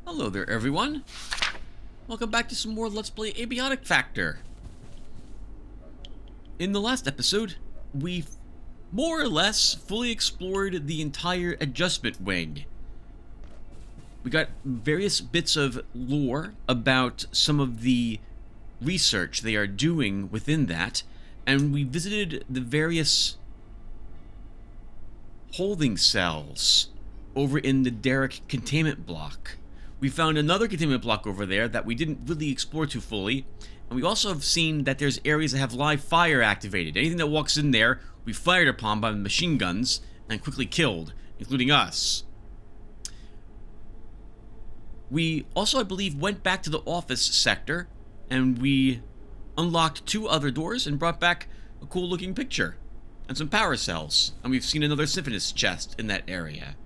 Hello there, everyone. Welcome back to some more Let's Play Abiotic Factor. In the last episode, we more or less fully explored the entire adjustment wing. We got various bits of lore about some of the research they are doing within that, and we visited the various holding cells over in the Derrick containment block. We found another containment block over there that we didn't really explore too fully, and we also have seen that there's areas that have live fire activated. Anything that walks in there, we fired upon by machine guns and quickly killed, including us. We also, I believe, went back to the office sector, and we unlocked 2 other doors and brought back a cool looking picture and some power cells, and we've seen another Syphilis chest in that area.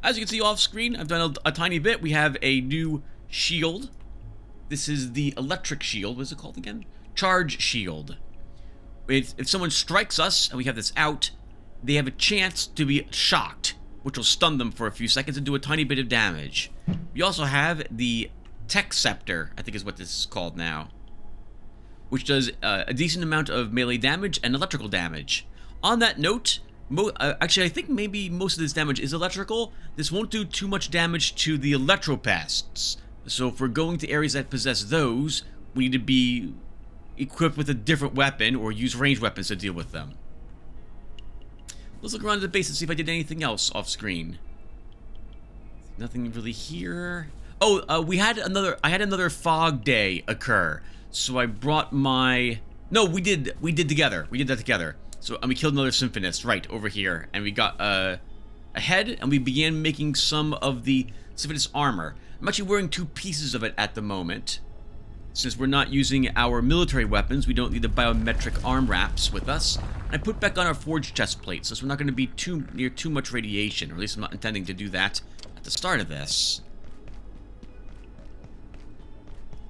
As you can see off screen, I've done a tiny bit. We have a new shield. This is the electric shield. What is it called again? Charge shield. If someone strikes us, and we have this out, they have a chance to be shocked, which will stun them for a few seconds and do a tiny bit of damage. We also have the Tech Scepter, I think is what this is called now, which does a decent amount of melee damage and electrical damage. On that note, actually, I think maybe most of this damage is electrical. This won't do too much damage to the electropests. So if we're going to areas that possess those, we need to be equipped with a different weapon or use ranged weapons to deal with them. Let's look around the base and see if I did anything else off screen. Nothing really here. Oh, I had another fog day occur. So I brought my... No, we did together. We did that together. So, and we killed another Symphonist right over here, and we got a head, and we began making some of the Symphonist armor. I'm actually wearing 2 pieces of it at the moment. Since we're not using our military weapons, we don't need the biometric arm wraps with us. And I put back on our forged chest plate, so we're not going to be near too much radiation, or at least I'm not intending to do that at the start of this.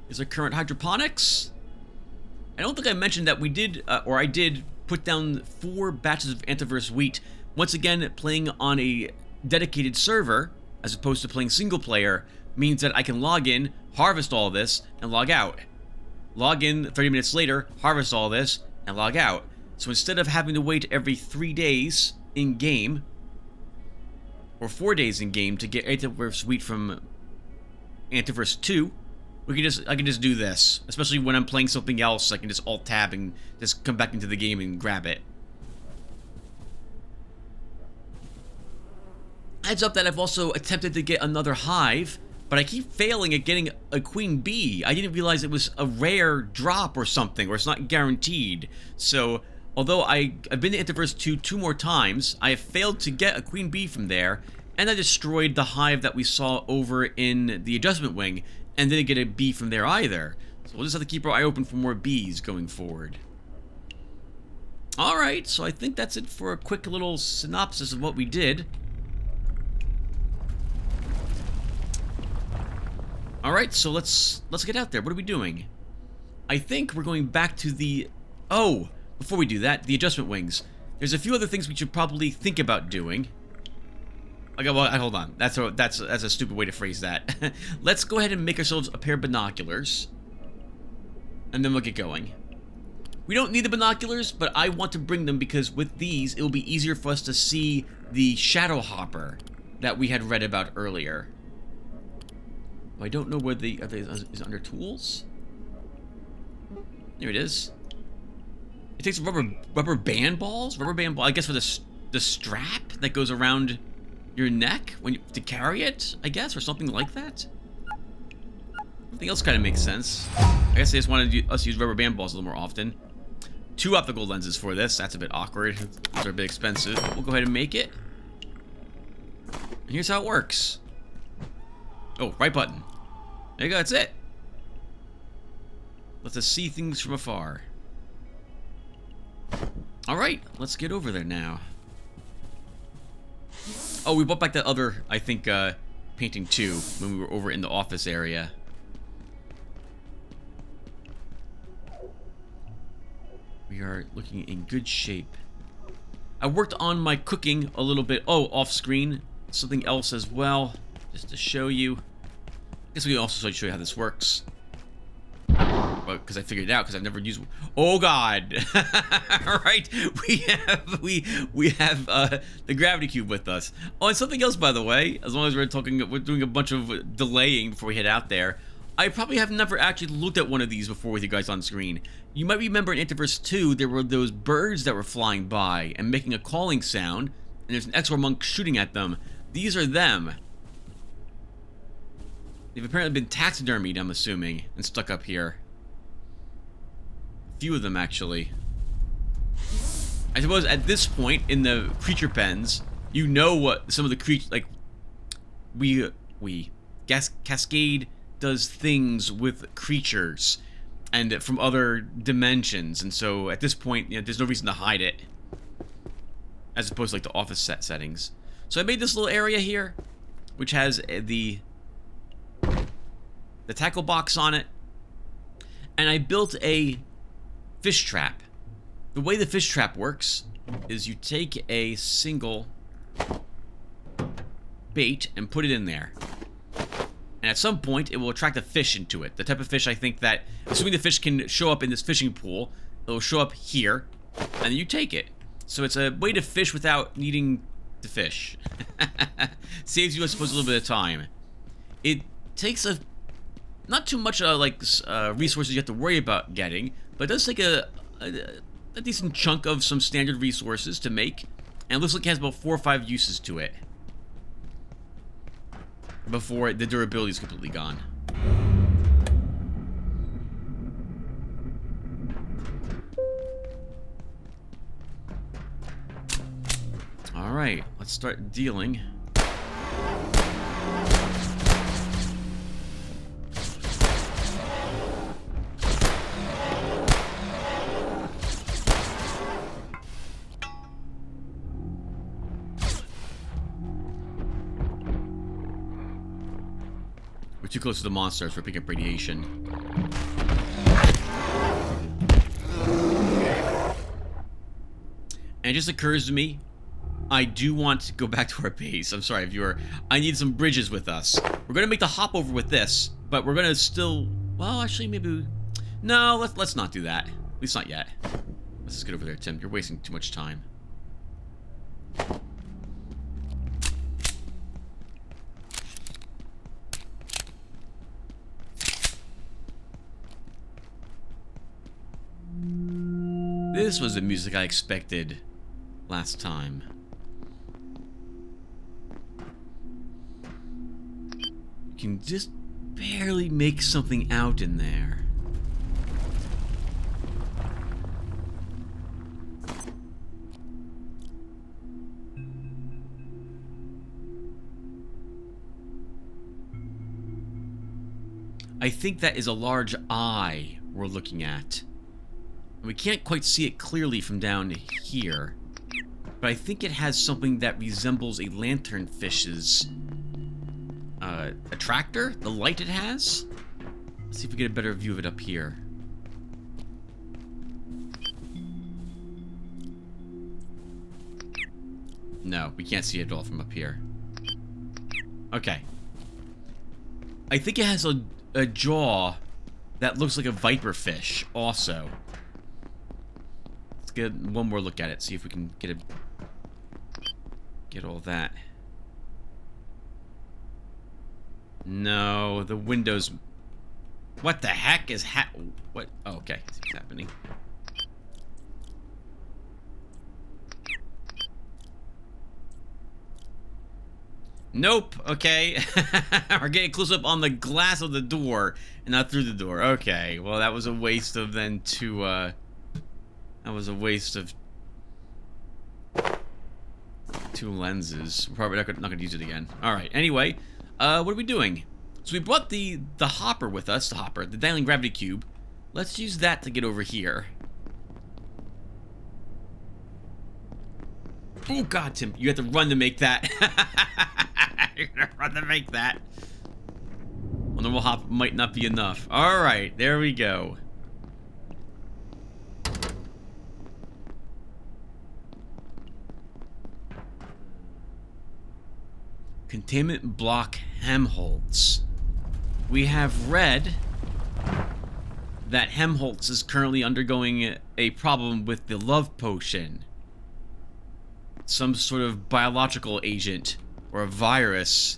Is there current hydroponics? I don't think I mentioned that we did, or I did, put down 4 batches of antivirus wheat. Once again, playing on a dedicated server, as opposed to playing single player, means that I can log in, harvest all this, and log out. Log in 30 minutes later, harvest all this, and log out. So instead of having to wait every 3 days in-game, or 4 days in-game to get antivirus wheat from Antivirus 2, I can just do this. Especially when I'm playing something else, I can just Alt-Tab and just come back into the game and grab it. Heads up that I've also attempted to get another hive, but I keep failing at getting a queen bee. I didn't realize it was a rare drop or something, or it's not guaranteed. So, although I've been to Antivirus 2 2 more times, I have failed to get a queen bee from there, and I destroyed the hive that we saw over in the adjustment wing, and didn't get a bee from there either. So we'll just have to keep our eye open for more bees going forward. Alright, so I think that's it for a quick little synopsis of what we did. Alright, so let's get out there. What are we doing? I think we're going back to the... Oh, before we do that, the adjustment wings. There's a few other things we should probably think about doing. Okay, well, hold on. That's a stupid way to phrase that. Let's go ahead and make ourselves a pair of binoculars. And then we'll get going. We don't need the binoculars, but I want to bring them because with these, it'll be easier for us to see the shadow hopper that we had read about earlier. I don't know where is it under tools? There it is. It takes rubber band balls? Rubber band ball, I guess for the strap that goes around your neck to carry it, I guess, or something like that. Everything else kind of makes sense. I guess they just wanted us to use rubber band balls a little more often. 2 optical lenses for this. That's a bit awkward. Those are a bit expensive. We'll go ahead and make it. And here's how it works. Oh, right button. There you go. That's it. Lets us see things from afar. All right, let's get over there now. Oh, we brought back that other, I think, painting too, when we were over in the office area. We are looking in good shape. I worked on my cooking a little bit. Oh, off screen. Something else as well, just to show you. Guess we can also show you how this works. Because I figured it out because I've never used. Oh God! All right, we have the gravity cube with us. Oh, and something else, by the way. As long as we're doing a bunch of delaying before we head out there. I probably have never actually looked at one of these before with you guys on screen. You might remember in Interverse 2, there were those birds that were flying by and making a calling sound, and there's an Exor monk shooting at them. These are them. They've apparently been taxidermied, I'm assuming, and stuck up here. A few of them, actually. I suppose at this point in the creature pens, you know what some of the creatures, like, Cascade does things with creatures and from other dimensions, and so at this point, you know, there's no reason to hide it, as opposed to like the office settings. So I made this little area here, which has the tackle box on it, and I built a fish trap. The way the fish trap works is you take a single bait and put it in there. And at some point, it will attract a fish into it. The type of fish I think that, assuming the fish can show up in this fishing pool, it will show up here, and then you take it. So it's a way to fish without needing to fish. Saves you, I suppose, a little bit of time. It takes not too much resources you have to worry about getting, but it does take a decent chunk of some standard resources to make, and it looks like it has about 4 or 5 uses to it before the durability is completely gone. Alright, let's start dealing. We're too close to the monsters for picking up radiation. And it just occurs to me, I do want to go back to our base. I'm sorry, viewer. I need some bridges with us. We're gonna make the hop over with this, but we're gonna still. Well, actually, maybe. No, let's not do that. At least not yet. Let's just get over there, Tim. You're wasting too much time. This was the music I expected last time. You can just barely make something out in there. I think that is a large eye we're looking at. We can't quite see it clearly from down here, but I think it has something that resembles a lanternfish's attractor, the light it has. Let's see if we get a better view of it up here. No, we can't see it at all from up here. Okay. I think it has a jaw that looks like a viper fish also. Get one more look at it, see if we can get all that. No, the windows. What the heck is what? Oh, okay, see what's happening. Nope. Okay, we're getting close up on the glass of the door and not through the door. Okay, well that was a waste of then two. That was a waste of 2 lenses. We're probably not gonna use it again. Alright, anyway, what are we doing? So we brought the hopper with us, the dialing gravity cube. Let's use that to get over here. Oh god, Tim, you have to run to make that. You're gonna run to make that. A normal hop might not be enough. Alright, there we go. Containment block Helmholtz. we have read that Helmholtz is currently undergoing a problem with the love potion. Some sort of biological agent or a virus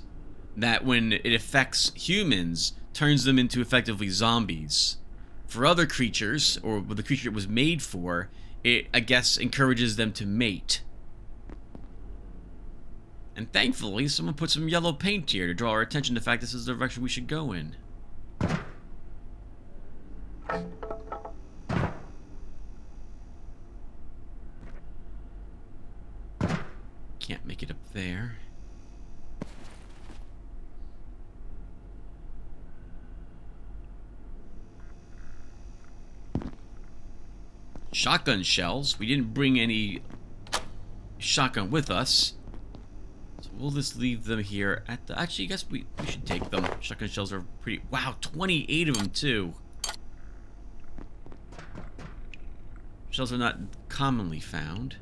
that, when it affects humans, turns them into effectively zombies. For other creatures, or the creature it was made for, it, I guess, encourages them to mate. And thankfully, someone put some yellow paint here to draw our attention to the fact this is the direction we should go in. Can't make it up there. Shotgun shells. We didn't bring any shotgun with us. So we'll just leave them here at the... Actually, I guess we should take them. Shotgun shells are pretty... Wow, 28 of them, too. Shells are not commonly found.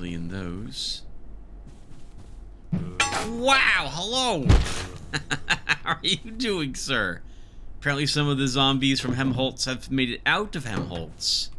In those. Wow, hello! How are you doing, sir? Apparently some of the zombies from Helmholtz have made it out of Helmholtz.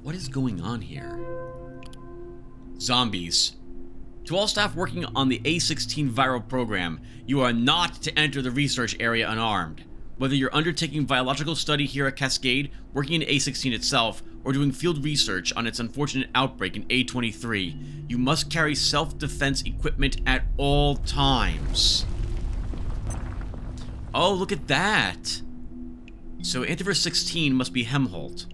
What is going on here? Zombies. To all staff working on the A16 viral program, you are not to enter the research area unarmed. Whether you're undertaking biological study here at Cascade, working in A16 itself, or doing field research on its unfortunate outbreak in A23, you must carry self-defense equipment at all times. Oh, look at that! So Antiverse 16 must be Helmholtz.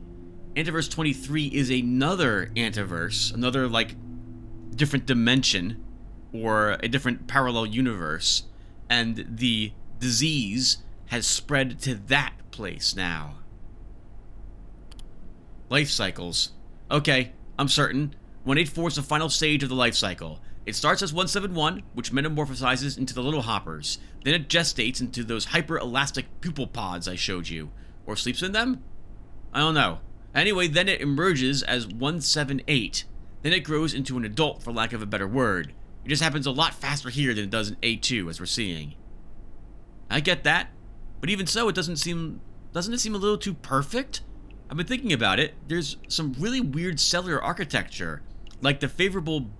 Antiverse 23 is another antiverse, another, like, different dimension, or a different parallel universe, and the disease has spread to that place now. Life cycles. Okay, I'm certain. 184 is the final stage of the life cycle. It starts as 171, which metamorphosizes into the little hoppers. Then it gestates into those hyper-elastic pupil pods I showed you. Or sleeps in them? I don't know. Anyway, then it emerges as 178. Then it grows into an adult, for lack of a better word. It just happens a lot faster here than it does in A2, as we're seeing. I get that, but even so, doesn't it seem a little too perfect? I've been thinking about it. There's some really weird cellular architecture, like the favorable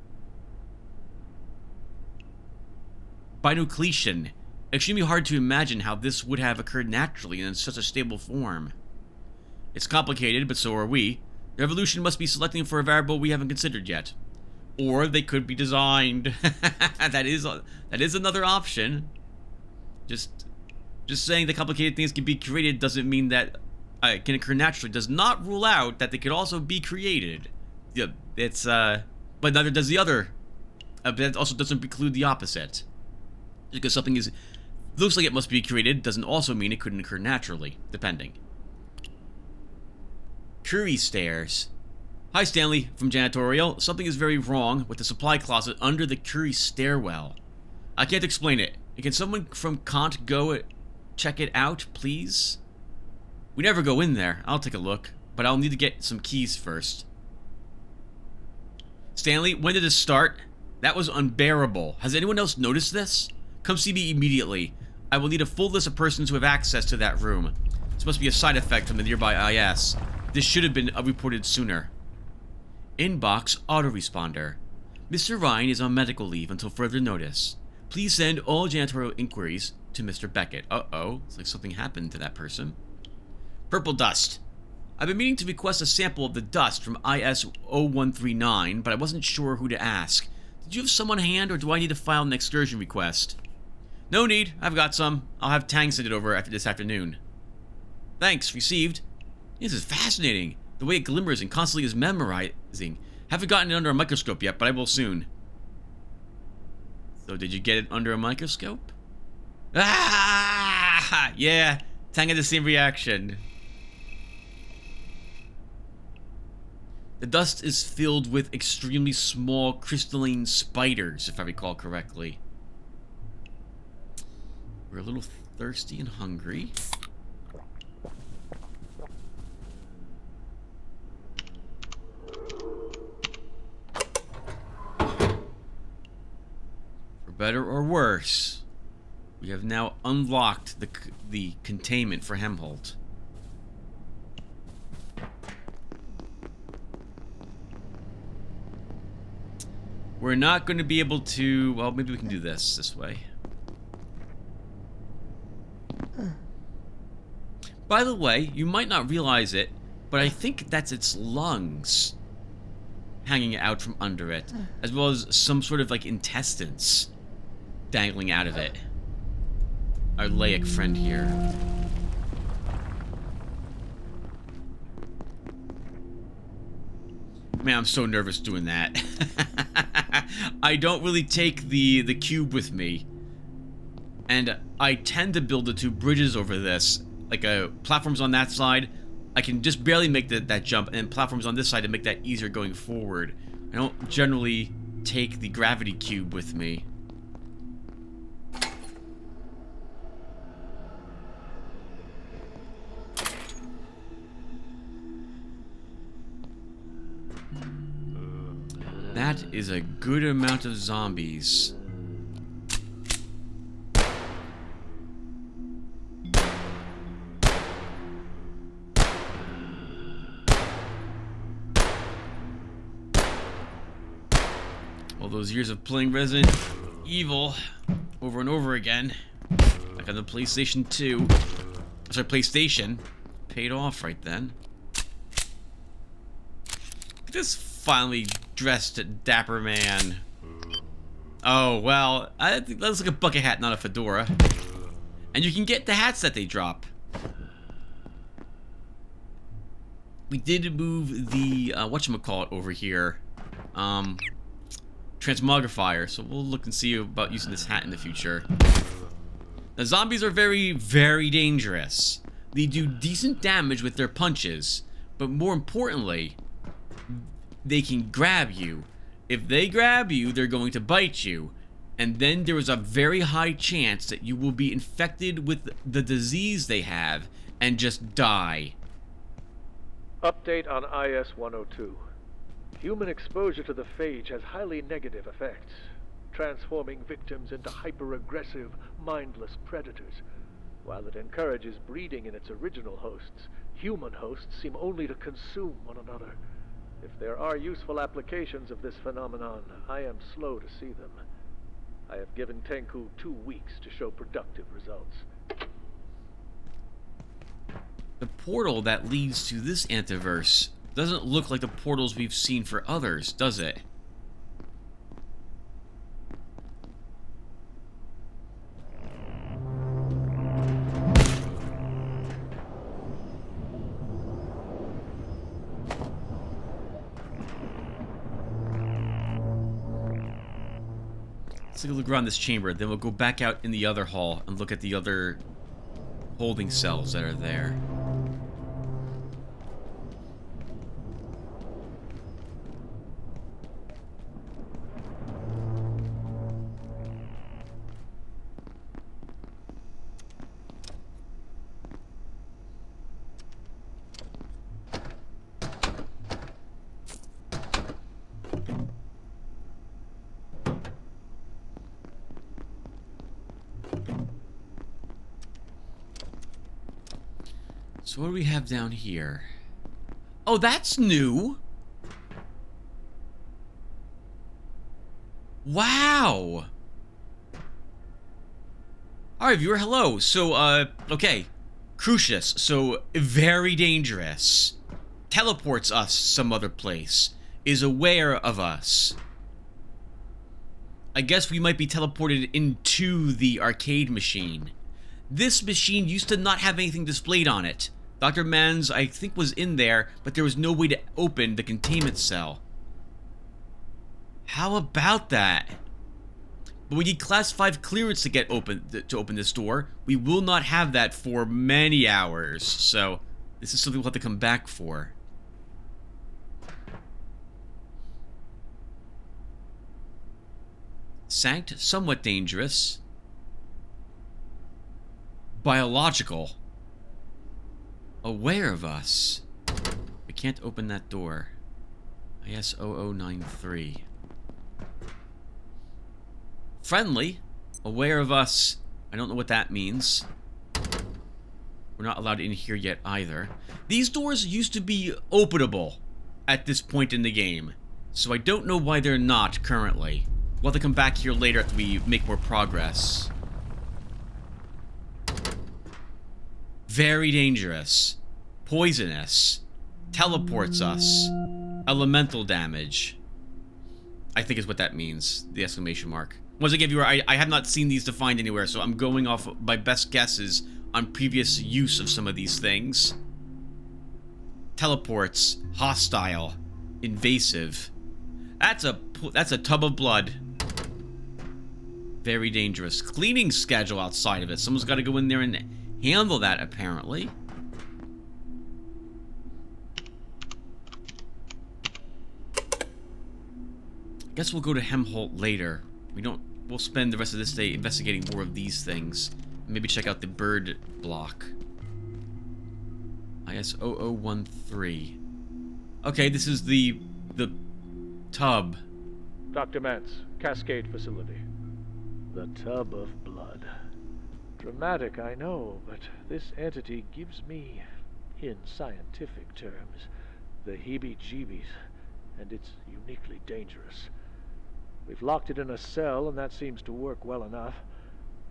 binucleation. Extremely hard to imagine how this would have occurred naturally and in such a stable form. It's complicated, but so are we. The evolution must be selecting for a variable we haven't considered yet. Or they could be designed. That is another option. Just saying that complicated things can be created doesn't mean that can occur naturally. Does not rule out that they could also be created. Yeah, it's but neither does the other. But that also doesn't preclude the opposite. Just because something looks like it must be created doesn't also mean it couldn't occur naturally, depending. Curie stairs. Hi, Stanley from Janitorial. Something is very wrong with the supply closet under the Curie stairwell. I can't explain it. Can someone from Kant go check it out, please? We never go in there. I'll take a look, but I'll need to get some keys first. Stanley, when did this start? That was unbearable. Has anyone else noticed this? Come see me immediately. I will need a full list of persons who have access to that room. This must be a side effect from the nearby IS. This should have been reported sooner. Inbox autoresponder. Mr. Ryan is on medical leave until further notice. Please send all janitorial inquiries to Mr. Beckett. Uh-oh. It's like something happened to that person. Purple dust. I've been meaning to request a sample of the dust from IS-0139, but I wasn't sure who to ask. Did you have some on hand, or do I need to file an excursion request? No need. I've got some. I'll have Tang send it over after this afternoon. Thanks. Received. This is fascinating. The way it glimmers and constantly is memorizing. Haven't gotten it under a microscope yet, but I will soon. So did you get it under a microscope? Ah! Yeah, Tang had the same reaction. The dust is filled with extremely small crystalline spiders, if I recall correctly. We're a little thirsty and hungry. For better or worse, we have now unlocked the containment for Helmholtz. We're not going to be able to... Well, maybe we can do this way. By the way, you might not realize it, but I think that's its lungs hanging out from under it, as well as some sort of, like, intestines dangling out of it. Our Laic friend here. Man, I'm so nervous doing that. I don't really take the cube with me. And I tend to build the two bridges over this. Like, platforms on that side, I can just barely make that jump, and platforms on this side to make that easier going forward. I don't generally take the gravity cube with me. That is a good amount of zombies. All those years of playing Resident Evil over and over again, like on the PlayStation 2. Sorry, PlayStation. Paid off right then. Look at this finally dressed dapper man. Oh, well, I think that's like a bucket hat, not a fedora. And you can get the hats that they drop. We did move the, whatchamacallit over here. Transmogrifier, so we'll look and see about using this hat in the future. The zombies are very, very dangerous. They do decent damage with their punches, but more importantly, they can grab you. If they grab you, they're going to bite you, and then there is a very high chance that you will be infected with the disease they have and just die. Update on IS-102. Human exposure to the phage has highly negative effects, transforming victims into hyper-aggressive, mindless predators. While it encourages breeding in its original hosts, human hosts seem only to consume one another. If there are useful applications of this phenomenon, I am slow to see them. I have given Tenku 2 weeks to show productive results. The portal that leads to this antiverse doesn't look like the portals we've seen for others, does it? Let's take a look around this chamber, then we'll go back out in the other hall and look at the other holding cells that are there. So what do we have down here? Oh, that's new! Wow! Alright, viewer, hello. So, okay. Crucius, so very dangerous. Teleports us some other place. Is aware of us. I guess we might be teleported into the arcade machine. This machine used to not have anything displayed on it. Dr. Mans, I think, was in there, but there was no way to open the containment cell. How about that? But we need class 5 clearance to open this door. We will not have that for many hours, so this is something we'll have to come back for. Sanct, somewhat dangerous. Biological. Aware of us. We can't open that door. IS 0093. Friendly. Aware of us. I don't know what that means. We're not allowed in here yet either. These doors used to be openable at this point in the game, so I don't know why they're not currently. We'll have to come back here later after we make more progress. Very dangerous. Poisonous. Teleports us. Elemental damage. I think is what that means. The exclamation mark. Once again, viewer, I have not seen these defined anywhere, so I'm going off my best guesses on previous use of some of these things. Teleports. Hostile. Invasive. That's a tub of blood. Very dangerous. Cleaning schedule outside of it. Someone's got to go in there and handle that, apparently. I guess we'll go to Hemholt later. We'll spend the rest of this day investigating more of these things. Maybe check out the bird block. IS 0013. Okay, this is the tub. Dr. Mance, Cascade Facility. The tub of blood. Dramatic, I know, but this entity gives me, in scientific terms, the heebie-jeebies, and it's uniquely dangerous. We've locked it in a cell, and that seems to work well enough.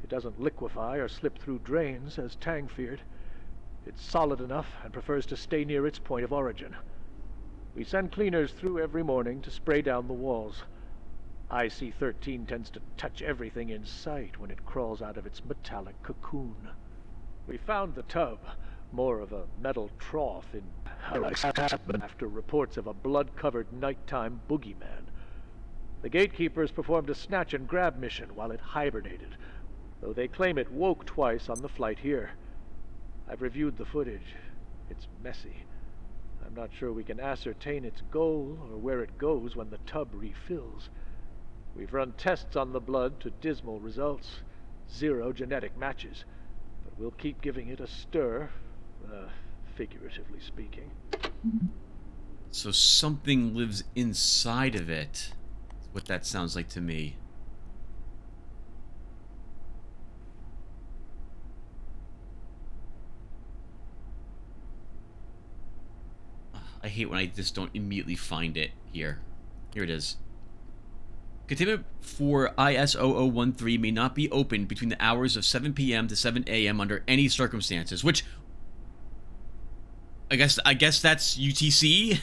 It doesn't liquefy or slip through drains, as Tang feared. It's solid enough and prefers to stay near its point of origin. We send cleaners through every morning to spray down the walls. IC-13 tends to touch everything in sight when it crawls out of its metallic cocoon. We found the tub, more of a metal trough in after reports of a blood-covered nighttime boogeyman. The gatekeepers performed a snatch and grab mission while it hibernated, though they claim it woke twice on the flight here. I've reviewed the footage. It's messy. I'm not sure we can ascertain its goal or where it goes when the tub refills. We've run tests on the blood to dismal results. 0 genetic matches. But we'll keep giving it a stir, figuratively speaking. So something lives inside of it. That's what that sounds like to me. I hate when I just don't immediately find it here. Here it is. Containment for IS 0013 may not be opened between the hours of 7 p.m. to 7 a.m. under any circumstances, which I guess that's UTC,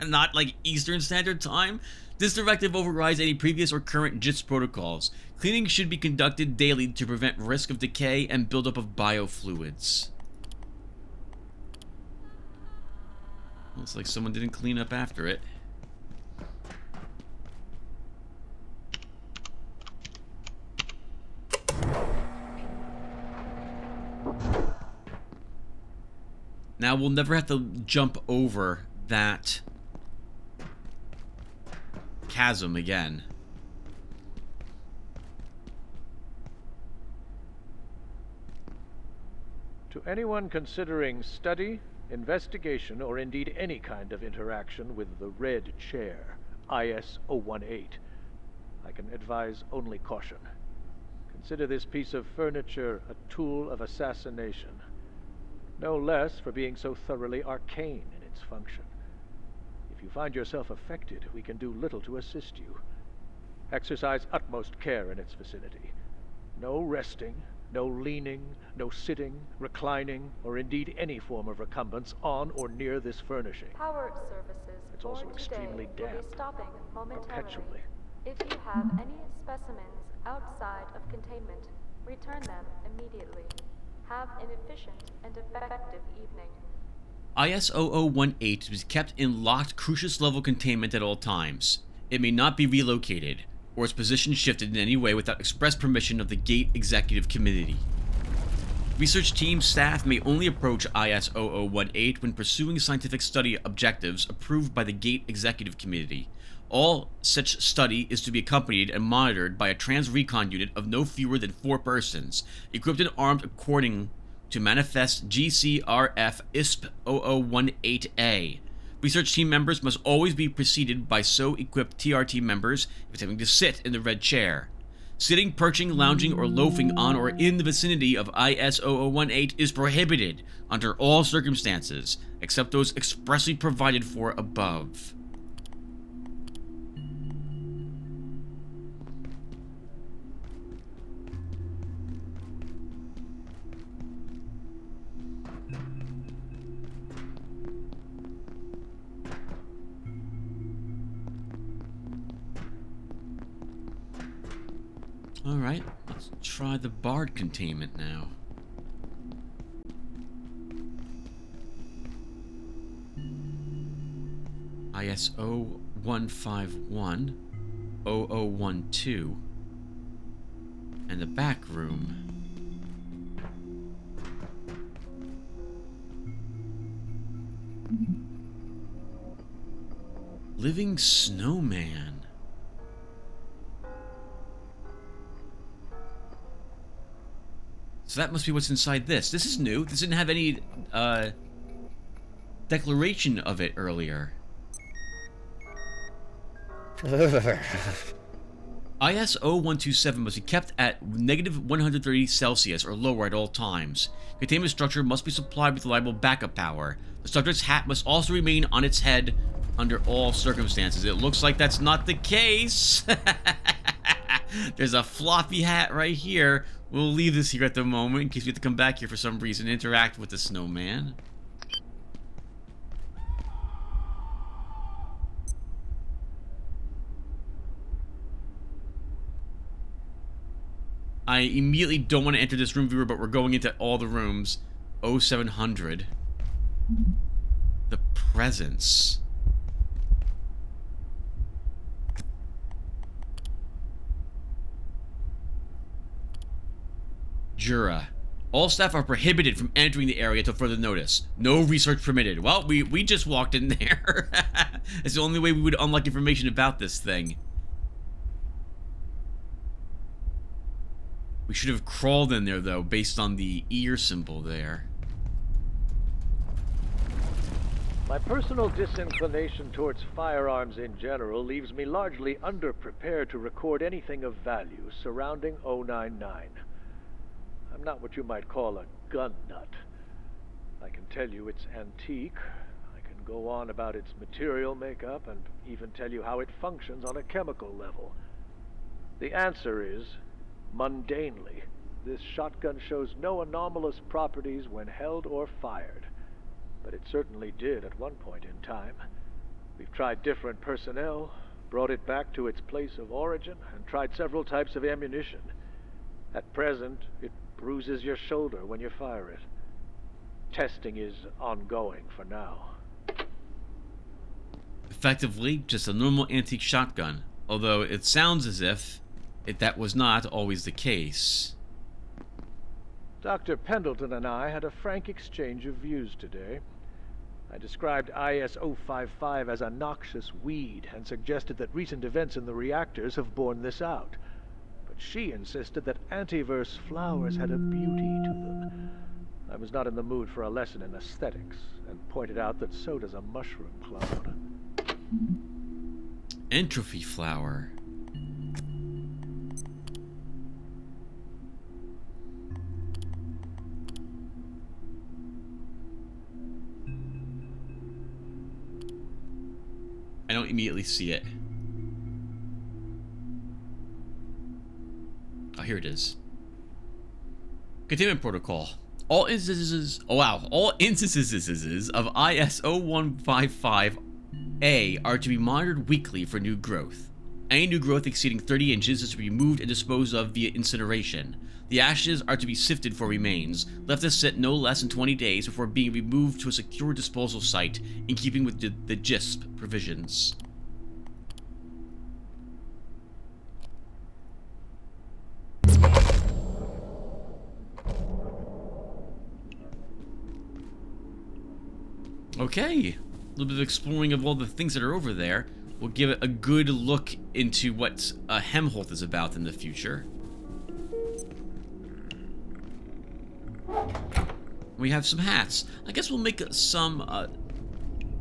not like Eastern Standard Time. This directive overrides any previous or current JITS protocols. Cleaning should be conducted daily to prevent risk of decay and buildup of biofluids. Looks like someone didn't clean up after it. Now we'll never have to jump over that chasm again. To anyone considering study, investigation, or indeed any kind of interaction with the Red Chair, IS 018, I can advise only caution. Consider this piece of furniture a tool of assassination. No less for being so thoroughly arcane in its function. If you find yourself affected, we can do little to assist you. Exercise utmost care in its vicinity. No resting, no leaning, no sitting, reclining, or indeed any form of recumbence on or near this furnishing. Power services It's also for extremely today will damp, be stopping momentarily. perpetually. If you have any specimens outside of containment, return them immediately. Have an efficient and effective evening. IS 0018 was kept in locked Crucius level containment at all times. It may not be relocated. or its position shifted in any way without express permission of the Gate Executive Committee. Research team staff may only approach IS-0018 when pursuing scientific study objectives approved by the Gate Executive Committee. All such study is to be accompanied and monitored by a trans-recon unit of no fewer than 4 persons, equipped and armed according to Manifest GCRF ISP 0018A. Research team members must always be preceded by so equipped TRT members if attempting to sit in the red chair. Sitting, perching, lounging, or loafing on or in the vicinity of IS-0018 is prohibited under all circumstances, except those expressly provided for above. Alright, let's try the Bard containment now. ISO 151 0012 and the back room. Living snowman. So that must be what's inside this. This is new. This didn't have any declaration of it earlier. ISO 127 must be kept at -130 Celsius or lower at all times. Containment structure must be supplied with reliable backup power. The subject's hat must also remain on its head under all circumstances. It looks like that's not the case. There's a floppy hat right here. We'll leave this here at the moment in case we have to come back here for some reason and interact with the snowman. I immediately don't want to enter this room viewer, but we're going into all the rooms. 0700. The presence. Jura. All staff are prohibited from entering the area until further notice. No research permitted. Well, we just walked in there. It's the only way we would unlock information about this thing. We should have crawled in there, though, based on the ear symbol there. My personal disinclination towards firearms in general leaves me largely underprepared to record anything of value surrounding 099. I'm not what you might call a gun nut. I can tell you it's antique. I can go on about its material makeup and even tell you how it functions on a chemical level. The answer is, mundanely, this shotgun shows no anomalous properties when held or fired. But it certainly did at one point in time. We've tried different personnel, brought it back to its place of origin, and tried several types of ammunition. At present, it bruises your shoulder when you fire it. Testing is ongoing for now. Effectively, just a normal antique shotgun, although it sounds as if that was not always the case. Dr. Pendleton and I had a frank exchange of views today. I described IS-055 as a noxious weed and suggested that recent events in the reactors have borne this out. But she insisted that antiverse flowers had a beauty to them. I was not in the mood for a lesson in aesthetics, and pointed out that so does a mushroom cloud. Entropy flower. I don't immediately see it. Oh, here it is. Containment protocol. All instances, all instances of IS-0155A are to be monitored weekly for new growth. Any new growth exceeding 30 inches is to be removed and disposed of via incineration. The ashes are to be sifted for remains, left to sit no less than 20 days before being removed to a secure disposal site in keeping with the GISP provisions. Okay, a little bit of exploring of all the things that are over there. We'll give it a good look into what Helmholtz is about in the future. We have some hats. I guess we'll make some a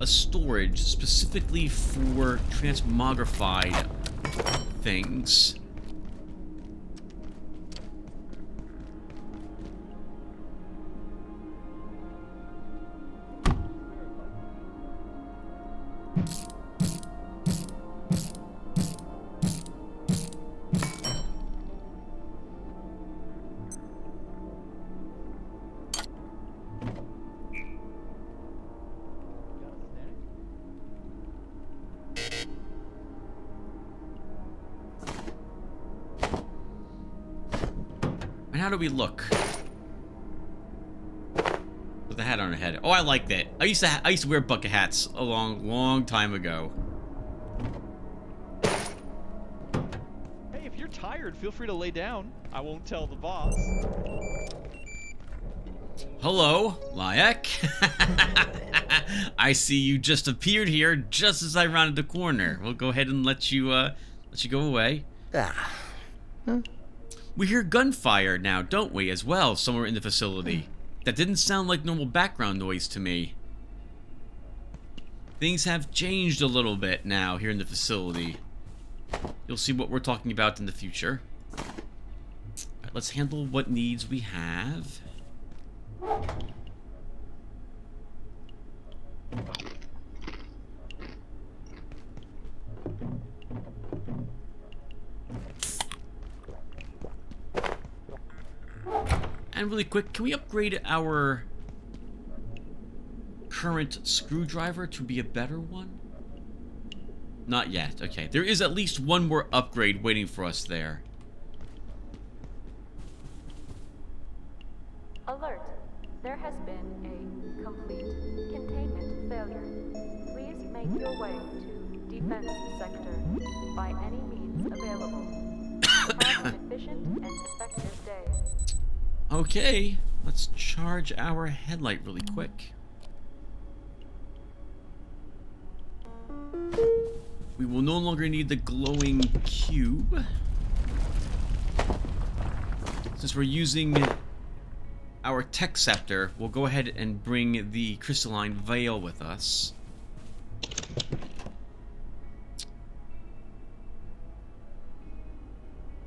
storage specifically for transmogrified things. And how do we look? With the hat on our head. Oh, I like that. I used to wear bucket hats a long time ago. Hey, if you're tired, feel free to lay down. I won't tell the boss. Hello, Layak. I see you just appeared here just as I rounded the corner. We'll go ahead and let you go away. We hear gunfire now, don't we, as well, somewhere in the facility. That didn't sound like normal background noise to me. Things have changed a little bit now here in the facility. You'll see what we're talking about in the future. Alright, let's handle what needs we have. And really quick, can we upgrade our current screwdriver to be a better one? Not yet. Okay, there is at least one more upgrade waiting for us there. Alert. There has been a complete containment failure. Please make your way to defense sector by any means available. Have an efficient and effective day. Okay, let's charge our headlight really quick. We will no longer need the glowing cube. Since we're using our tech scepter, we'll go ahead and bring the crystalline veil with us.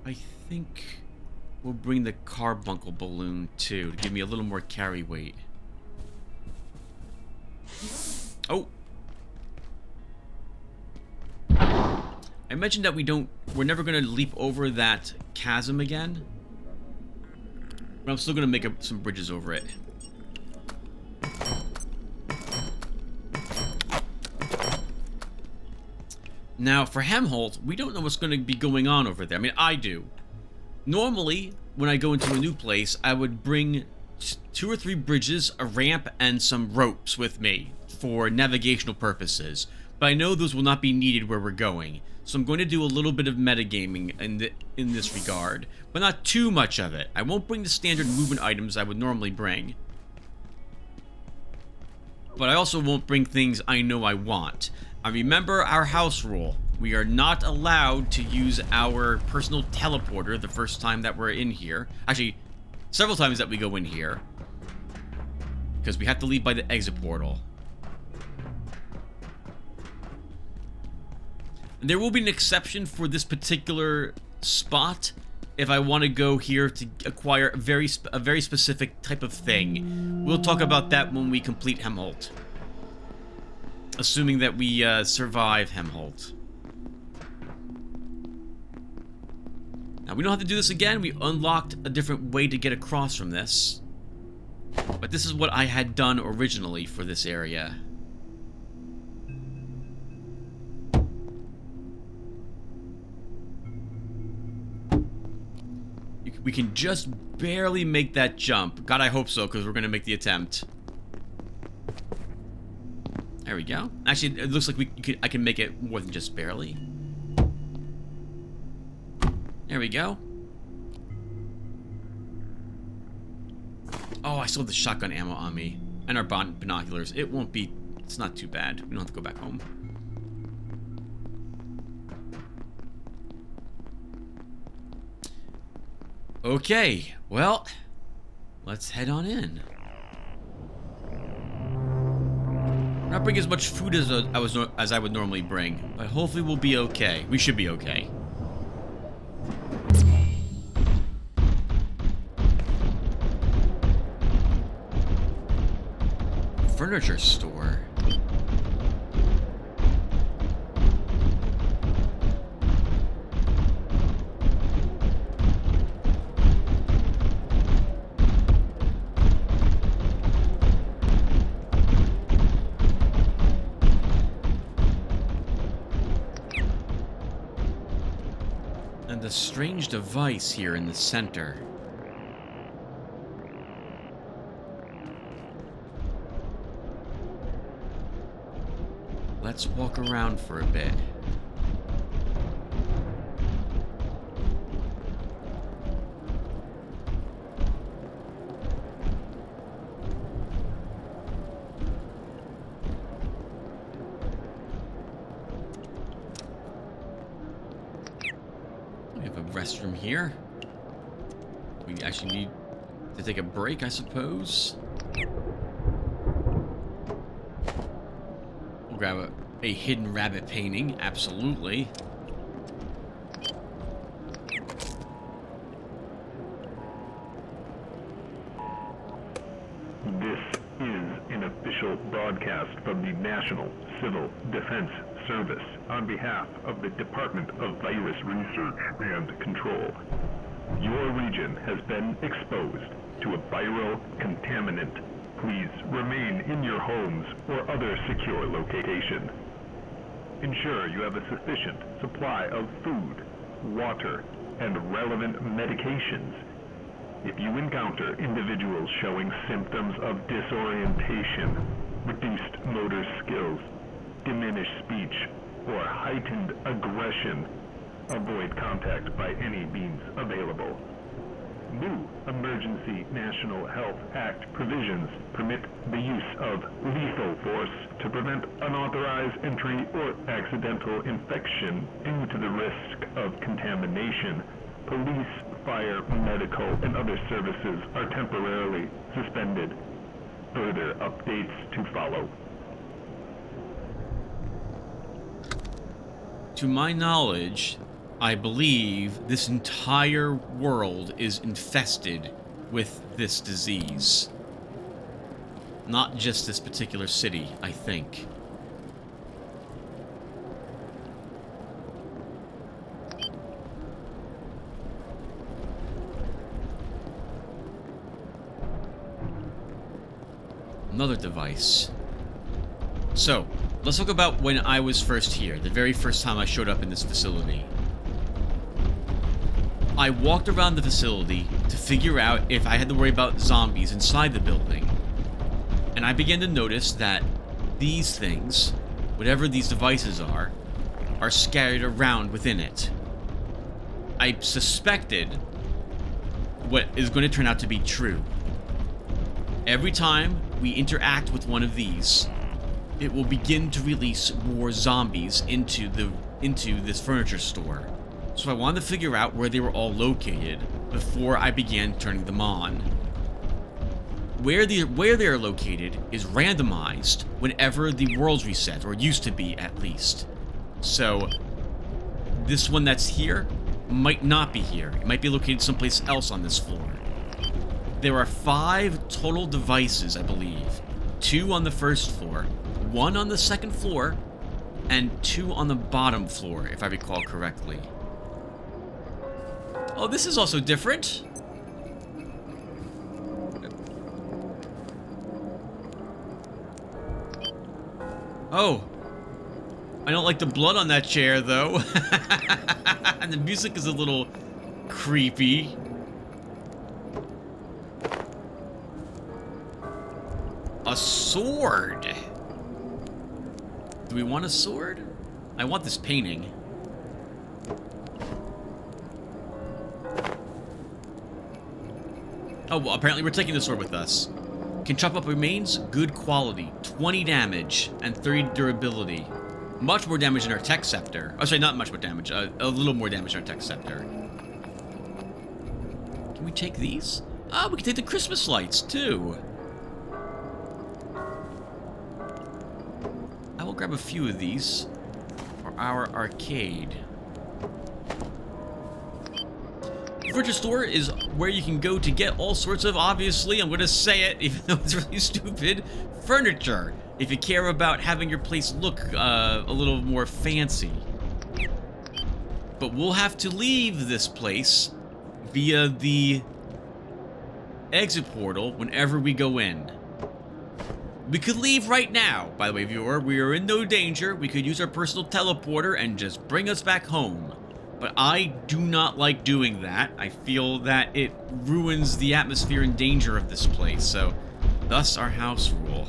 I think we'll bring the carbuncle balloon too, to give me a little more carry weight. Oh! I mentioned that we're never gonna leap over that chasm again. But I'm still gonna make some bridges over it. Now, for Helmholtz, we don't know what's gonna be going on over there. I mean, I do. Normally, when I go into a new place, I would bring 2 or 3 bridges, a ramp, and some ropes with me for navigational purposes. But I know those will not be needed where we're going. So I'm going to do a little bit of metagaming in this regard, but not too much of it. I won't bring the standard movement items I would normally bring. But I also won't bring things I know I want. I remember our house rule. We are not allowed to use our personal teleporter the first time that we're in here. Actually, several times that we go in here. Because we have to leave by the exit portal. And there will be an exception for this particular spot if I want to go here to acquire a very specific type of thing. We'll talk about that when we complete Helmholtz. Assuming that we survive Helmholtz. Now, we don't have to do this again. We unlocked a different way to get across from this. But this is what I had done originally for this area. We can just barely make that jump. God, I hope so, because we're going to make the attempt. There we go. Actually, it looks like I can make it more than just barely. There we go. Oh, I still have the shotgun ammo on me. And our binoculars. It won't be It's not too bad. We don't have to go back home. Okay, well, let's head on in. Not bring as much food as I would normally bring, but hopefully we'll be okay. We should be okay. Furniture store. And the strange device here in the center. Let's walk around for a bit. We have a restroom here. We actually need to take a break, I suppose. We'll grab a hidden rabbit painting, absolutely. This is an official broadcast from the National Civil Defense Service on behalf of the Department of Virus Research and Control. Your region has been exposed to a viral contaminant. Please remain in your homes or other secure location. Ensure you have a sufficient supply of food, water, and relevant medications. If you encounter individuals showing symptoms of disorientation, reduced motor skills, diminished speech, or heightened aggression, avoid contact by any means available. New Emergency National Health Act provisions permit the use of lethal force to prevent unauthorized entry or accidental infection due to the risk of contamination. Police, fire, medical, and other services are temporarily suspended. Further updates to follow. To my knowledge, I believe this entire world is infested with this disease. Not just this particular city, I think. Another device. So, let's talk about when I was first here, the very first time I showed up in this facility. I walked around the facility to figure out if I had to worry about zombies inside the building. And I began to notice that these things, whatever these devices are scattered around within it. I suspected what is going to turn out to be true. Every time we interact with one of these, it will begin to release more zombies into this furniture store. So I wanted to figure out where they were all located before I began turning them on. Where they are located is randomized whenever the world's reset, or used to be at least. So this one that's here might not be here. It might be located someplace else on this floor. There are 5 total devices, I believe. 2 on the first floor, 1 on the second floor, and 2 on the bottom floor, if I recall correctly. Oh, this is also different. Oh. I don't like the blood on that chair, though. And the music is a little creepy. A sword. Do we want a sword? I want this painting. Oh, well, apparently we're taking the sword with us. Can chop up remains, good quality, 20 damage, and 30 durability. Much more damage in our tech scepter. Oh, sorry, not much more damage. A little more damage in our tech scepter. Can we take these? Ah, we can take the Christmas lights, too. I will grab a few of these for our arcade. The furniture store is where you can go to get all sorts of, obviously, I'm going to say it, even though it's really stupid, furniture. If you care about having your place look a little more fancy. But we'll have to leave this place via the exit portal whenever we go in. We could leave right now, by the way, viewer. We are in no danger. We could use our personal teleporter and just bring us back home. But I do not like doing that. I feel that it ruins the atmosphere and danger of this place, so thus our house rule.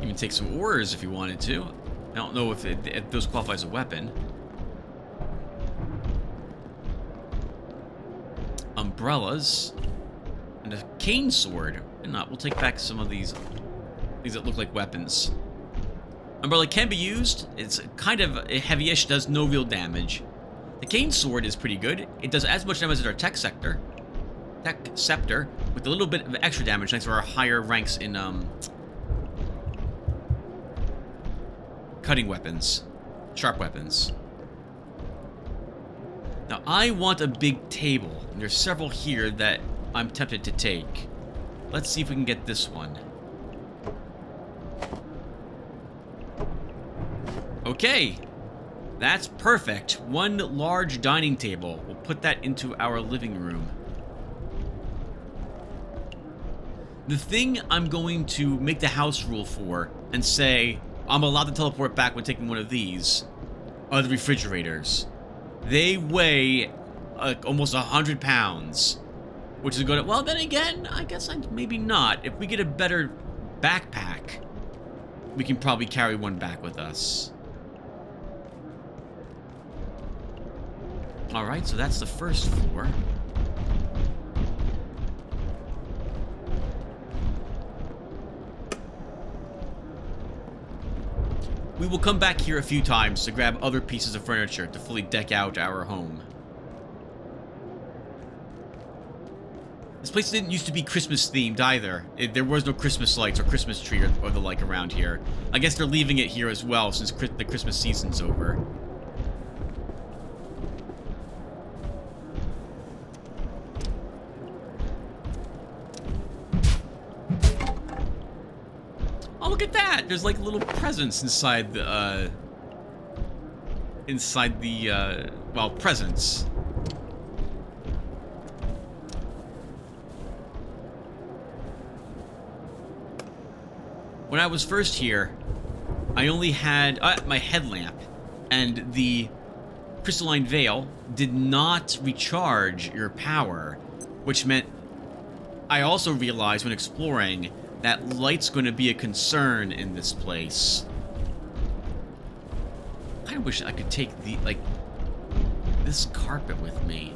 Even take some ores if you wanted to. I don't know if those qualify as a weapon. Umbrellas. And a cane sword. And not, we'll take back some of these that look like weapons. Umbrella can be used. It's kind of heavy-ish, does no real damage. The cane sword is pretty good. It does as much damage as our tech scepter, with a little bit of extra damage thanks to our higher ranks in cutting weapons, sharp weapons. Now I want a big table, and there's several here that I'm tempted to take. Let's see if we can get this one. Okay, that's perfect. One large dining table. We'll put that into our living room. The thing I'm going to make the house rule for and say I'm allowed to teleport back when taking one of these are the refrigerators. They weigh almost 100 pounds, which is good. Well, then again, I guess maybe not. If we get a better backpack, we can probably carry one back with us. Alright, so that's the first floor. We will come back here a few times to grab other pieces of furniture to fully deck out our home. This place didn't used to be Christmas themed either. There was no Christmas lights or Christmas tree or the like around here. I guess they're leaving it here as well since the Christmas season's over. Oh, look at that! There's like little presents inside the, well, presents. When I was first here, I only had my headlamp, and the crystalline veil did not recharge your power, which meant I also realized when exploring that light's going to be a concern in this place. I kind of wish I could take this carpet with me.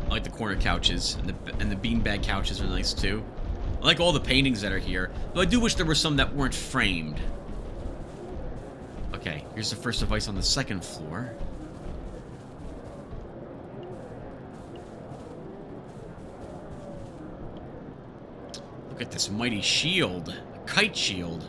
I like the corner couches, and the beanbag couches are nice too. I like all the paintings that are here, though I do wish there were some that weren't framed. Okay, here's the first device on the second floor. Look at this mighty shield, a kite shield.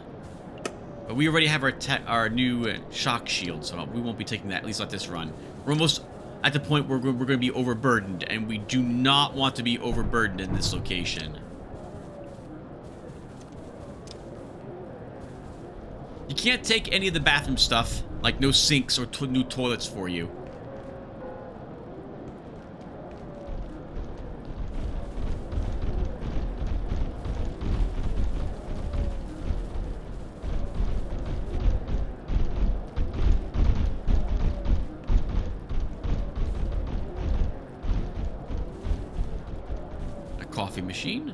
But we already have our new shock shield, so we won't be taking that, at least not this run. We're almost at the point where we're going to be overburdened, and we do not want to be overburdened in this location. You can't take any of the bathroom stuff, like no sinks or new toilets for you. coffee machine.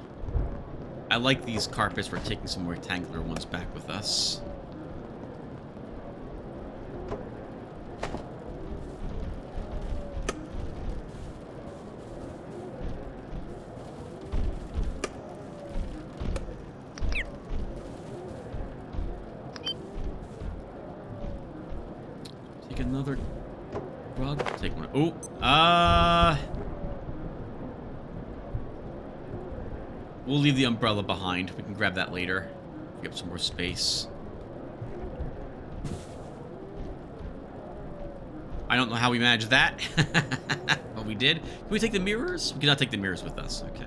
I like these carpets. We're taking some rectangular ones back with us. Take another rug. Take one. Oh, we'll leave the umbrella behind. We can grab that later. Get some more space. I don't know how we managed that, but we did. Can we take the mirrors? We cannot take the mirrors with us. Okay.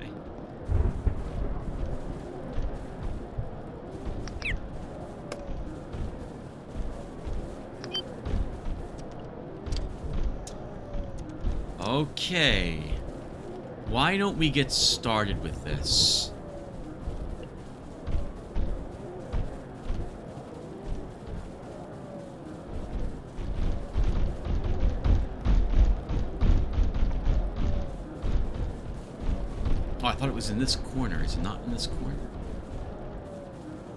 Okay. Why don't we get started with this? Oh, I thought it was in this corner. Is it not in this corner?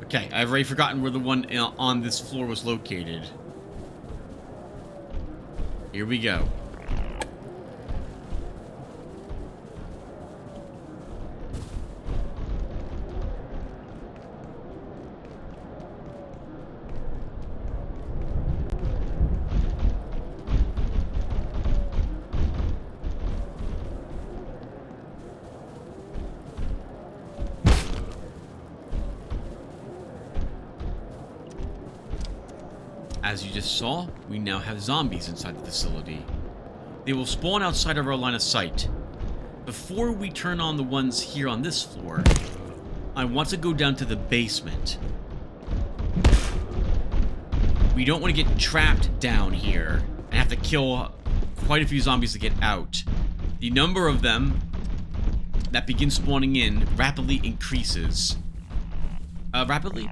Okay, I've already forgotten where the one on this floor was located. Here we go. As you just saw, we now have zombies inside the facility. They will spawn outside of our line of sight. Before we turn on the ones here on this floor, I want to go down to the basement. We don't want to get trapped down here and have to kill quite a few zombies to get out. The number of them that begin spawning in rapidly increases. Rapidly?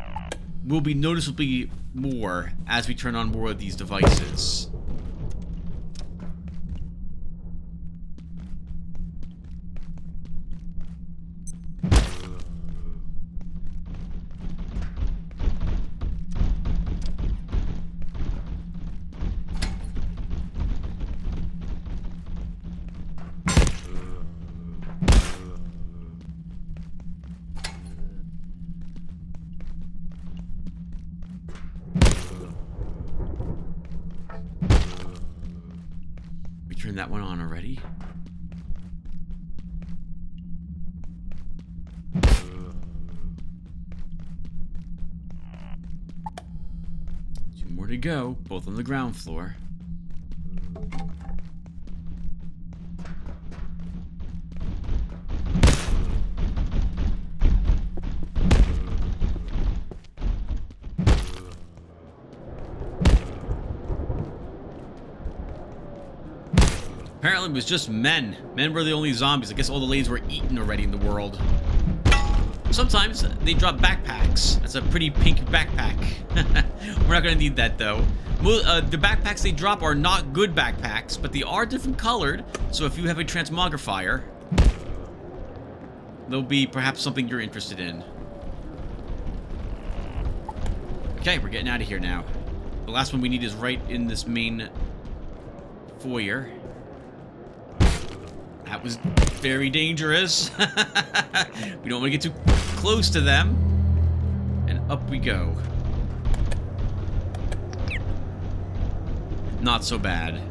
Will be noticeably more as we turn on more of these devices. Turn that one on already. Two more to go, both on the ground floor. Apparently it was just men. Men were the only zombies. I guess all the ladies were eaten already in the world. Sometimes they drop backpacks. That's a pretty pink backpack. We're not going to need that, though. The backpacks they drop are not good backpacks, but they are different colored. So if you have a transmogrifier, they'll be perhaps something you're interested in. Okay, we're getting out of here now. The last one we need is right in this main foyer. That was very dangerous. We don't want to get too close to them. And up we go. Not so bad.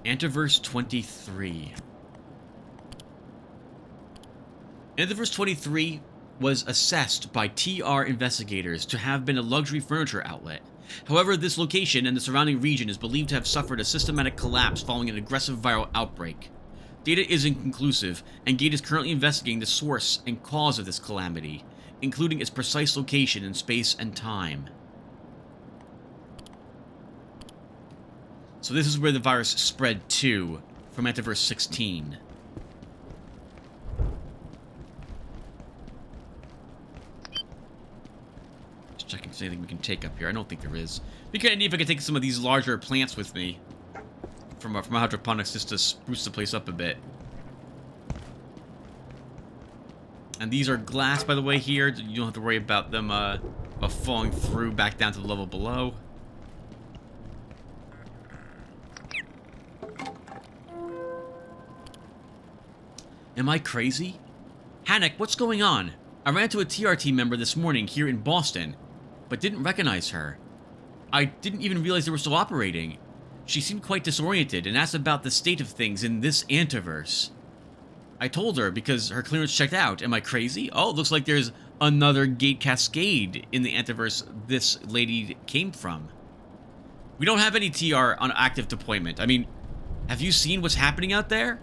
Antiverse 23. Antiverse 23 was assessed by TR investigators to have been a luxury furniture outlet. However, this location and the surrounding region is believed to have suffered a systematic collapse following an aggressive viral outbreak. Data is inconclusive, and Gate is currently investigating the source and cause of this calamity, including its precise location in space and time. So this is where the virus spread to, from Antiverse 16. Just checking if there's anything we can take up here. I don't think there is. Be kind of neat if I could take some of these larger plants with me from hydroponics just to spruce the place up a bit. And these are glass, by the way, here. You don't have to worry about them falling through back down to the level below. Am I crazy? Hannock, what's going on? I ran into a TRT member this morning here in Boston, but didn't recognize her. I didn't even realize they were still operating. She seemed quite disoriented and asked about the state of things in this antiverse. I told her because her clearance checked out. Am I crazy? Oh, it looks like there's another gate cascade in the antiverse this lady came from. We don't have any TR on active deployment. I mean, have you seen what's happening out there?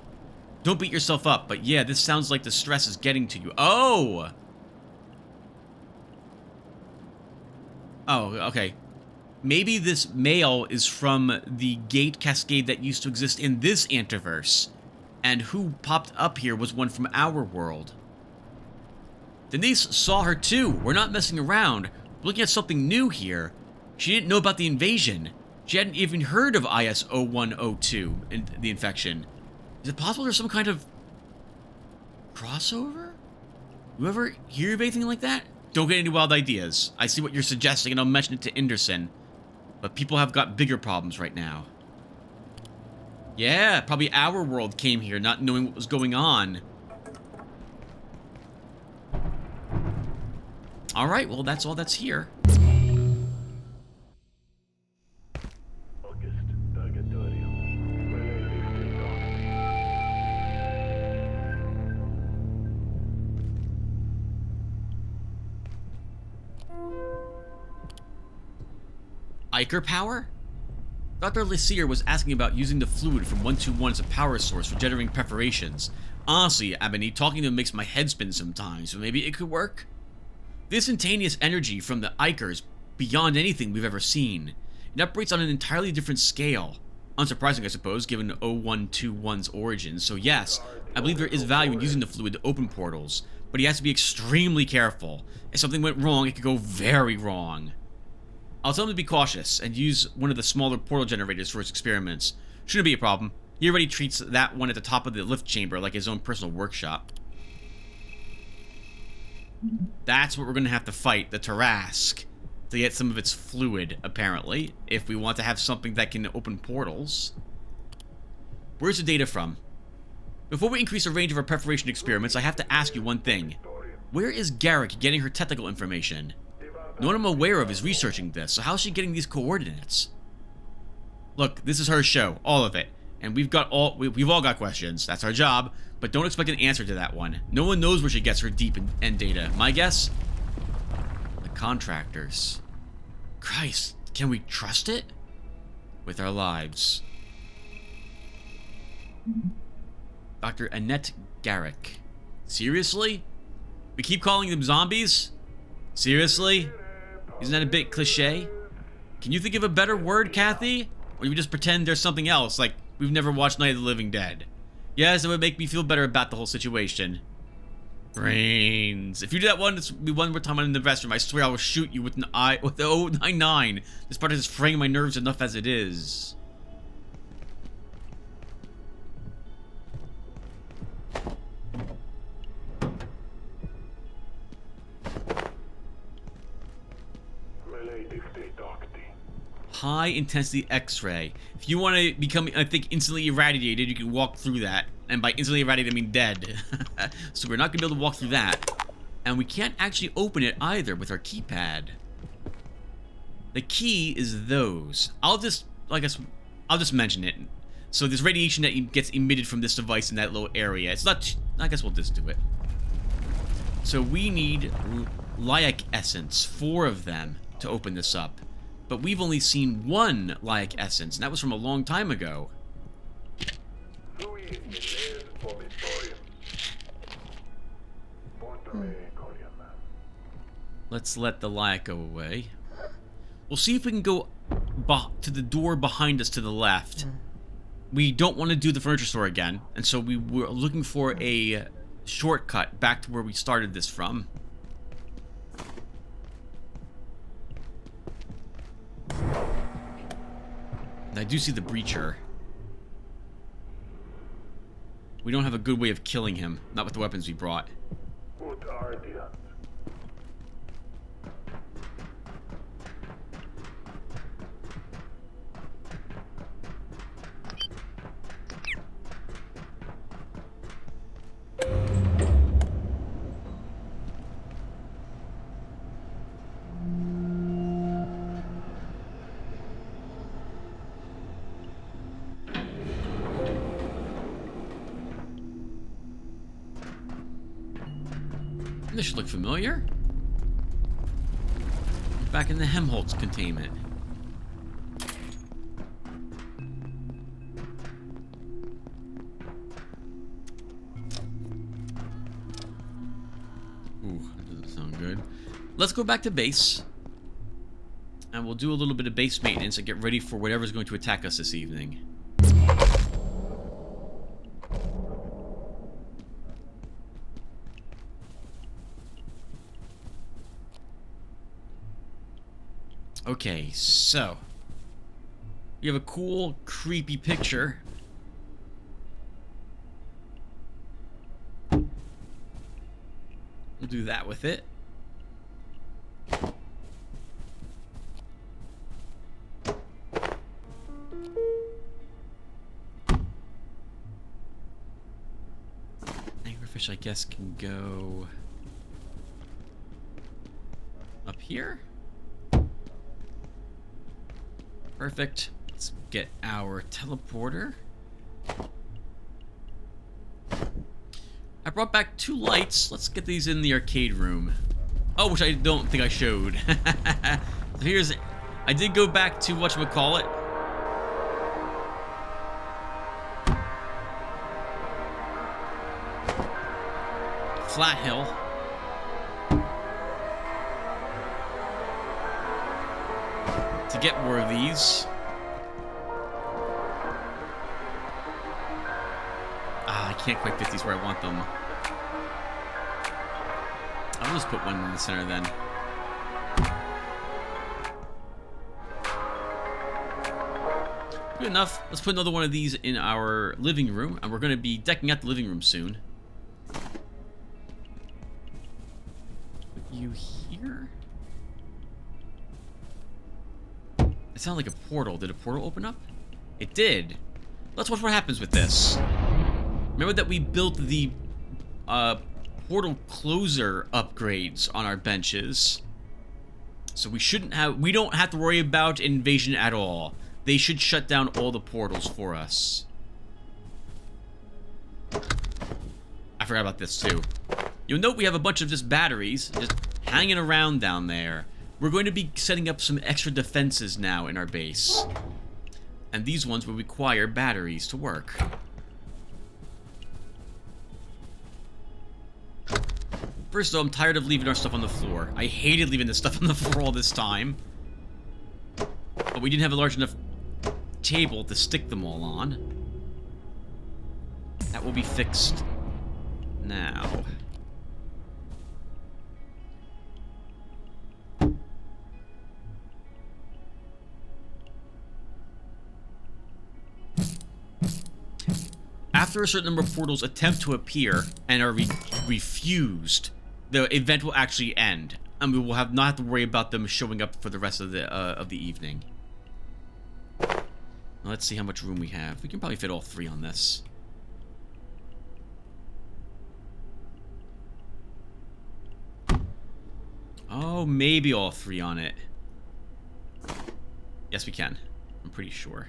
Don't beat yourself up, but yeah, this sounds like the stress is getting to you. Oh! Oh, okay. Maybe this mail is from the gate cascade that used to exist in this antiverse. And who popped up here was one from our world. Denise saw her too. We're not messing around. We're looking at something new here. She didn't know about the invasion. She hadn't even heard of IS-0102 and the infection. Is it possible there's some kind of crossover? You ever hear of anything like that? Don't get any wild ideas. I see what you're suggesting and I'll mention it to Inderson. But people have got bigger problems right now. Yeah, probably our world came here not knowing what was going on. Alright, well that's all that's here. Iker power? Dr. Lysier was asking about using the fluid from 121 as a power source for generating perforations. Honestly, Ebony, talking to him makes my head spin sometimes, so maybe it could work? This instantaneous energy from the Ikers beyond anything we've ever seen. It operates on an entirely different scale. Unsurprising, I suppose, given 0121's origins, so yes, I believe there is value in using the fluid to open portals, but he has to be extremely careful. If something went wrong, it could go very wrong. I'll tell him to be cautious and use one of the smaller portal generators for his experiments. Shouldn't be a problem. He already treats that one at the top of the lift chamber like his own personal workshop. That's what we're going to have to fight, the Tarask, to get some of its fluid, apparently, if we want to have something that can open portals. Where's the data from? Before we increase the range of our perforation experiments, I have to ask you one thing. Where is Garrick getting her technical information? No one I'm aware of is researching this, so how's she getting these coordinates? Look, this is her show, all of it, and we've all got questions. That's our job, but don't expect an answer to that one. No one knows where she gets her deep end data. My guess? The contractors. Christ, can we trust it? With our lives. Dr. Annette Garrick. Seriously? We keep calling them zombies? Seriously? Isn't that a bit cliche? Can you think of a better word, Kathy? Or do we just pretend there's something else, like we've never watched Night of the Living Dead? Yes, it would make me feel better about the whole situation. Brains. If you do that one more time in the restroom, I swear I will shoot you with the 099. This part is fraying my nerves enough as it is. High intensity X-ray. If you want to become, I think, instantly irradiated, you can walk through that. And by instantly irradiated, I mean dead. So we're not going to be able to walk through that. And we can't actually open it either with our keypad. The key is those. I'll just mention it. So there's radiation that gets emitted from this device in that little area. It's not, I guess we'll just do it. So we need Lyak Essence, 4 of them, to open this up. But we've only seen one Lyak Essence, and that was from a long time ago. Let's let the Lyak go away. We'll see if we can go to the door behind us to the left. We don't want to do the furniture store again, and so we were looking for a shortcut back to where we started this from. I do see the breacher. We don't have a good way of killing him. Not with the weapons we brought. Lotaeri. This should look familiar. Back in the Helmholtz containment. Ooh, that doesn't sound good. Let's go back to base. And we'll do a little bit of base maintenance and get ready for whatever's going to attack us this evening. Okay, so you have a cool, creepy picture. We'll do that with it. Anglerfish, I guess, can go up here. Perfect. Let's get our teleporter. I brought back 2 lights. Let's get these in the arcade room. Oh, which I don't think I showed. So here's... I did go back to whatchamacallit. Flat Hill. To get more of these. I can't quite fit these where I want them. I'll just put one in the center then. Good enough. Let's put another one of these in our living room, and we're going to be decking out the living room soon. Put you here? It sounded like a portal. Did a portal open up? It did. Let's watch what happens with this. Remember that we built the portal closer upgrades on our benches. So we don't have to worry about invasion at all. They should shut down all the portals for us. I forgot about this too. You'll note we have a bunch of just batteries just hanging around down there. We're going to be setting up some extra defenses now in our base. And these ones will require batteries to work. First though, I'm tired of leaving our stuff on the floor. I hated leaving this stuff on the floor all this time. But we didn't have a large enough table to stick them all on. That will be fixed now. After a certain number of portals attempt to appear and are refused, the event will actually end, and we will not have to worry about them showing up for the rest of the evening. Now, let's see how much room we have. We can probably fit all 3 on this. Oh, maybe all 3 on it. Yes, we can. I'm pretty sure.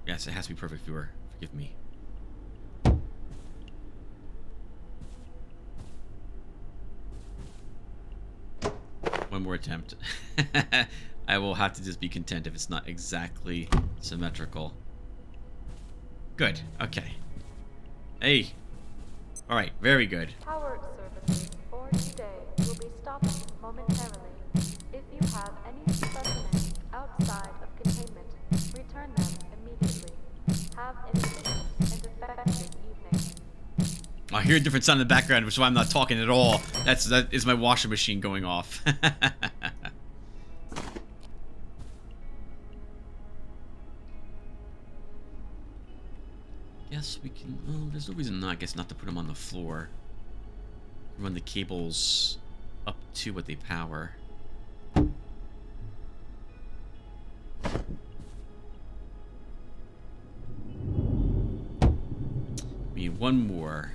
Yes, it has to be perfect, viewer. Forgive me. One more attempt. I will have to just be content if it's not exactly symmetrical. Good. Okay. Hey. Alright, very good. Power services for today will be stopping momentarily. If you have any specimens outside of containment, return them immediately. Have an efficient I hear a different sound in the background, which is why I'm not talking at all. That is my washing machine going off. Yes, we can. Well, there's no reason, I guess, not to put them on the floor. Run the cables up to what they power. We need one more.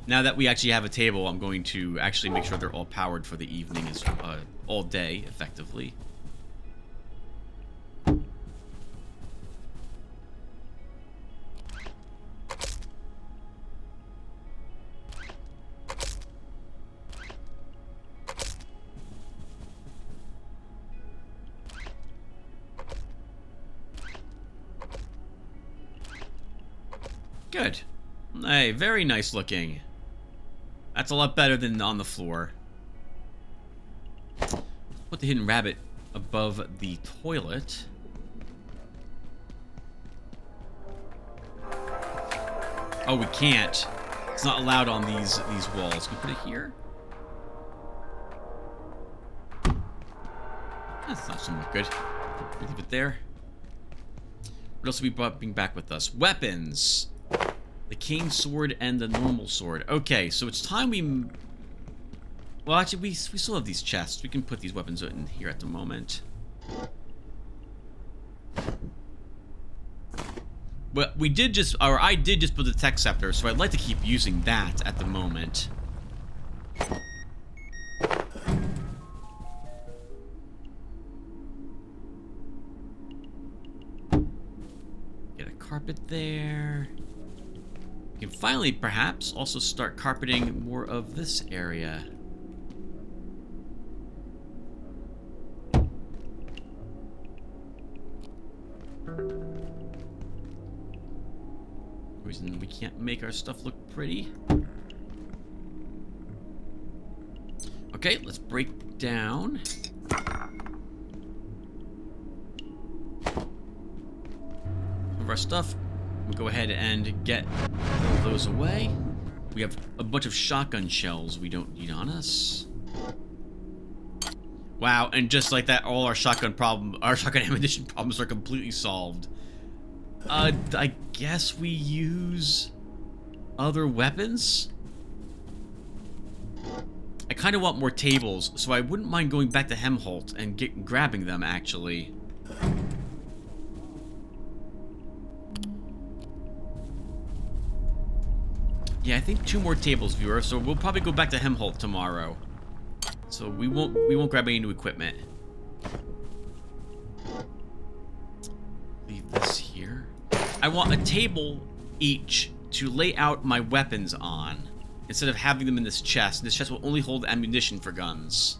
Now that we actually have a table, I'm going to actually make sure they're all powered for the evening, as all day, effectively. Good. Hey, very nice looking. That's a lot better than on the floor. Put the hidden rabbit above the toilet. Oh, we can't. It's not allowed on these walls. Can we put it here? That's not somewhat good. Leave it there. What else are we bring back with us? Weapons. The cane sword and the normal sword. Okay, so it's time we... Well, actually, we still have these chests. We can put these weapons in here at the moment. But we did just... Or I did just put the tech scepter, so I'd like to keep using that at the moment. Get a carpet there. We can finally, perhaps, also start carpeting more of this area. Reason we can't make our stuff look pretty. Okay, let's break down. Of our stuff. We'll go ahead and get all those away. We have a bunch of shotgun shells we don't need on us. Wow, and just like that, all our shotgun ammunition problems are completely solved. I guess we use other weapons? I kind of want more tables, so I wouldn't mind going back to Helmholtz and grabbing them, actually. Yeah, I think 2 more tables, viewer, so we'll probably go back to Helmholtz tomorrow. So we won't grab any new equipment. Leave this here. I want a table each to lay out my weapons on, instead of having them in this chest. This chest will only hold ammunition for guns.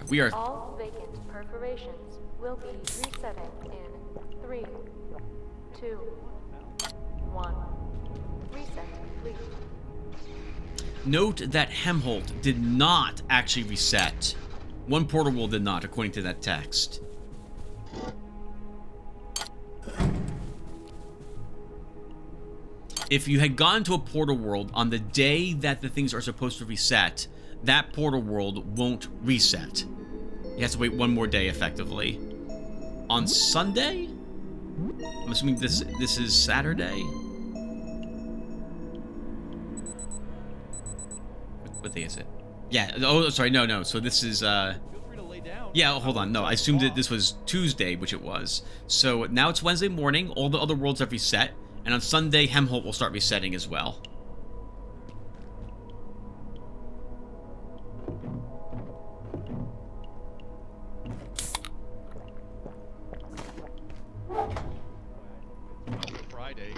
We are... All vacant perforations will be resetting in 3, 2, 1. Reset complete. Note that Helmholtz did not actually reset. One portal world did not, according to that text. If you had gone to a portal world on the day that the things are supposed to reset, that portal world won't reset. You have to wait 1 more day, effectively. On Sunday? I'm assuming this is Saturday? What day is it? Yeah, oh, sorry, no. So this is, Feel free to lay down. Yeah, hold on, no, I assumed that this was Tuesday, which it was. So now it's Wednesday morning, all the other worlds have reset, and on Sunday, Helmholtz will start resetting as well. Friday.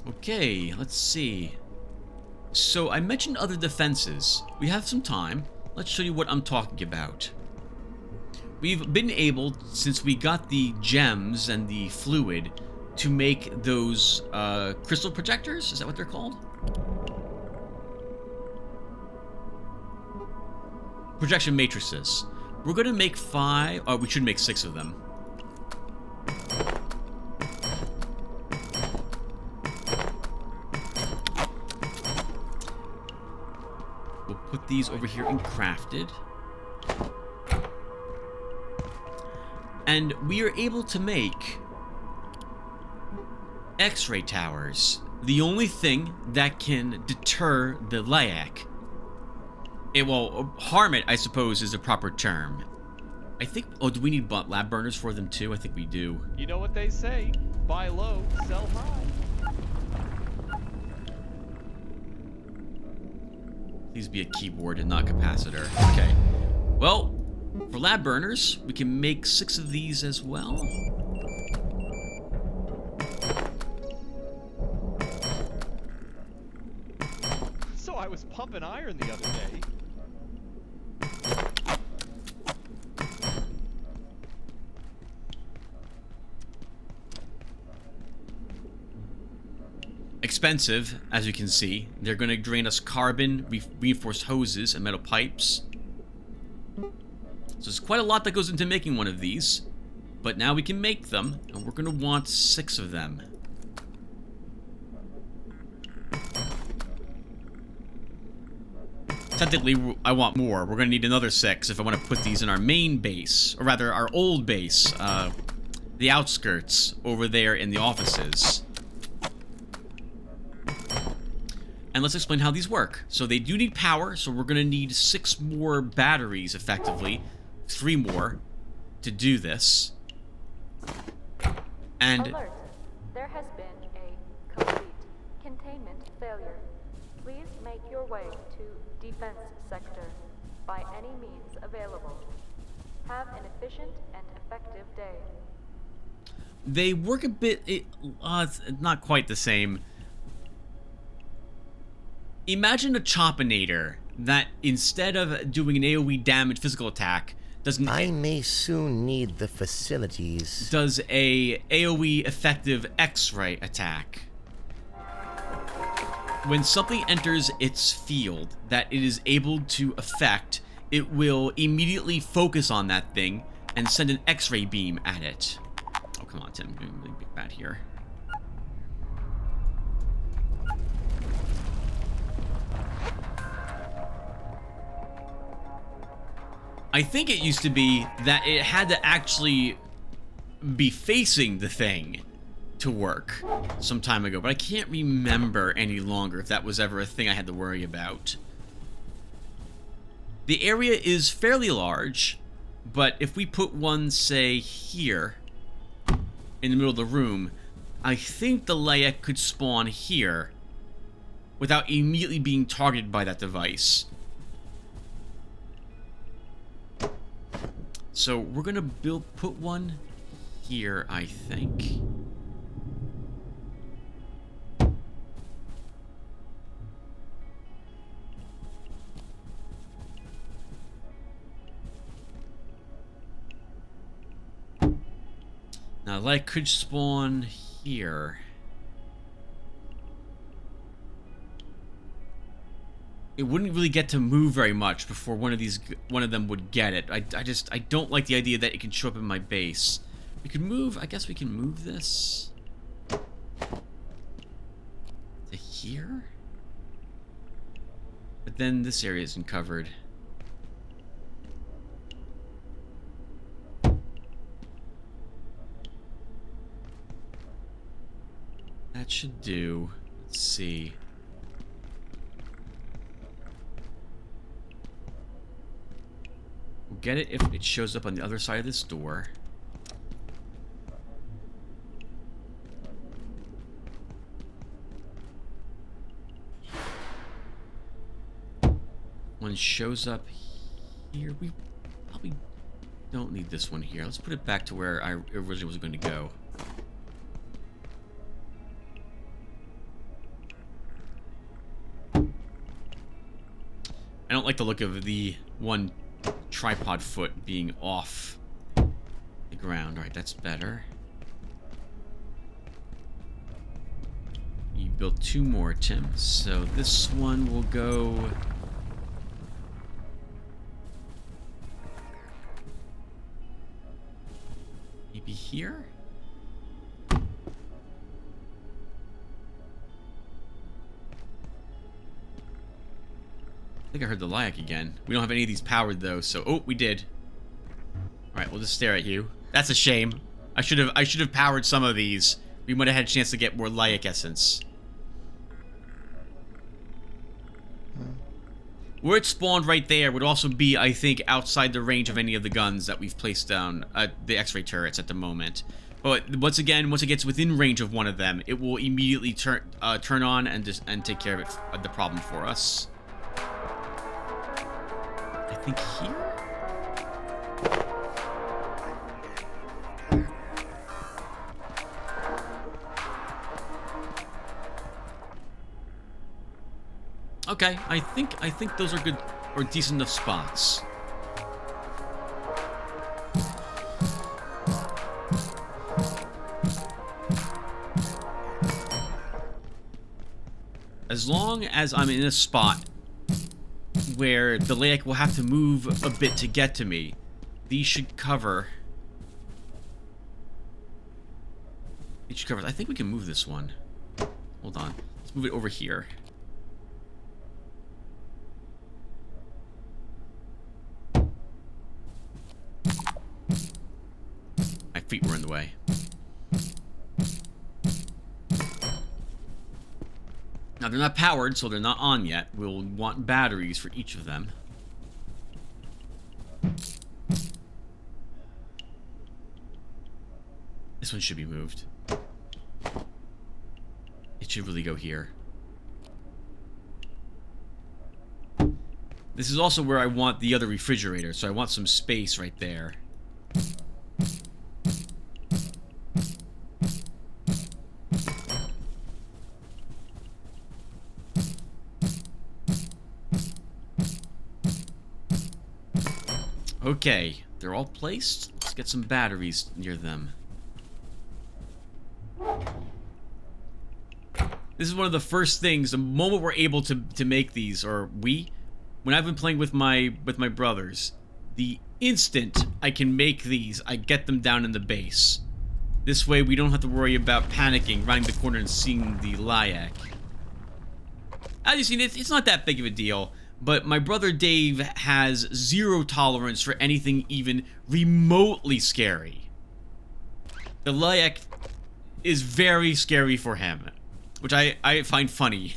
Okay, let's see. So I mentioned other defenses. We have some time. Let's show you what I'm talking about. We've been able, since we got the gems and the fluid, to make those crystal projectors. Is that what they're called? Projection matrices. We're going to make 5. Oh, we should make 6 of them. these over here and crafted. And we are able to make X-ray towers. The only thing that can deter the Layak. Well, harm it, I suppose, is a proper term. I think... Oh, do we need lab burners for them too? I think we do. You know what they say, buy low, sell high. Please be a keyboard and not capacitor. Okay. Well, for lab burners, we can make 6 of these as well. So I was pumping iron the other day. Expensive, as you can see. They're going to drain us carbon, reinforced hoses, and metal pipes. So there's quite a lot that goes into making one of these. But now we can make them, and we're going to want 6 of them. Technically, I want more. We're going to need another 6 if I want to put these in our main base. Or rather, our old base. The outskirts over there in the offices. And let's explain how these work. So they do need power, so we're going to need 6 more batteries, effectively. 3 more to do this. And... Alert. There has been a complete containment failure. Please make your way to defense sector by any means available. Have an efficient and effective day. They work a bit... it's not quite the same. Imagine a Choppinator that, instead of doing an AoE damage physical attack, doesn't... I may soon need the facilities. Does a AoE effective X-ray attack. When something enters its field that it is able to affect, it will immediately focus on that thing and send an X-ray beam at it. Oh, come on, Tim. You're doing really bad here. I think it used to be that it had to actually be facing the thing to work some time ago, but I can't remember any longer if that was ever a thing I had to worry about. The area is fairly large, but if we put one, say, here, in the middle of the room, I think the Layak could spawn here without immediately being targeted by that device. So we're gonna put one here, I think. Now, like, could spawn here. It wouldn't really get to move very much before one of them would get it. I don't like the idea that it can show up in my base. We could move, I guess we can move this to here. But then this area isn't covered. That should do. Let's see. We'll get it if it shows up on the other side of this door. One shows up here. We probably don't need this one here. Let's put it back to where I originally was going to go. I don't like the look of the one tripod foot being off the ground. Alright, that's better. You built 2 more, Tim. So this one will go... maybe here? think I heard the Lyak again. We don't have any of these powered though, so oh, we did. All right, we'll just stare at you. That's a shame. I should have powered some of these. We might have had a chance to get more Lyak essence. Where it spawned right there would also be, I think, outside the range of any of the guns that we've placed down the X-ray turrets at the moment. But once again, once it gets within range of one of them, it will immediately turn on and take care of it, the problem for us. I think here. Okay, I think those are good or decent enough spots. As long as I'm in a spot where the Lyak will have to move a bit to get to me, these should cover. These should cover. I think we can move this one. Hold on. Let's move it over here. My feet were in the way. Now, they're not powered, so they're not on yet. We'll want batteries for each of them. This one should be moved. It should really go here. This is also where I want the other refrigerator, so I want some space right there. Okay, they're all placed. Let's get some batteries near them. This is one of the first things, the moment we're able to make these, or when I've been playing with my brothers, the instant I can make these, I get them down in the base. This way we don't have to worry about panicking, rounding the corner and seeing the Lyak. As you've seen, it's not that big of a deal. But my brother Dave has zero tolerance for anything even remotely scary. The Lyak is very scary for him, which I find funny.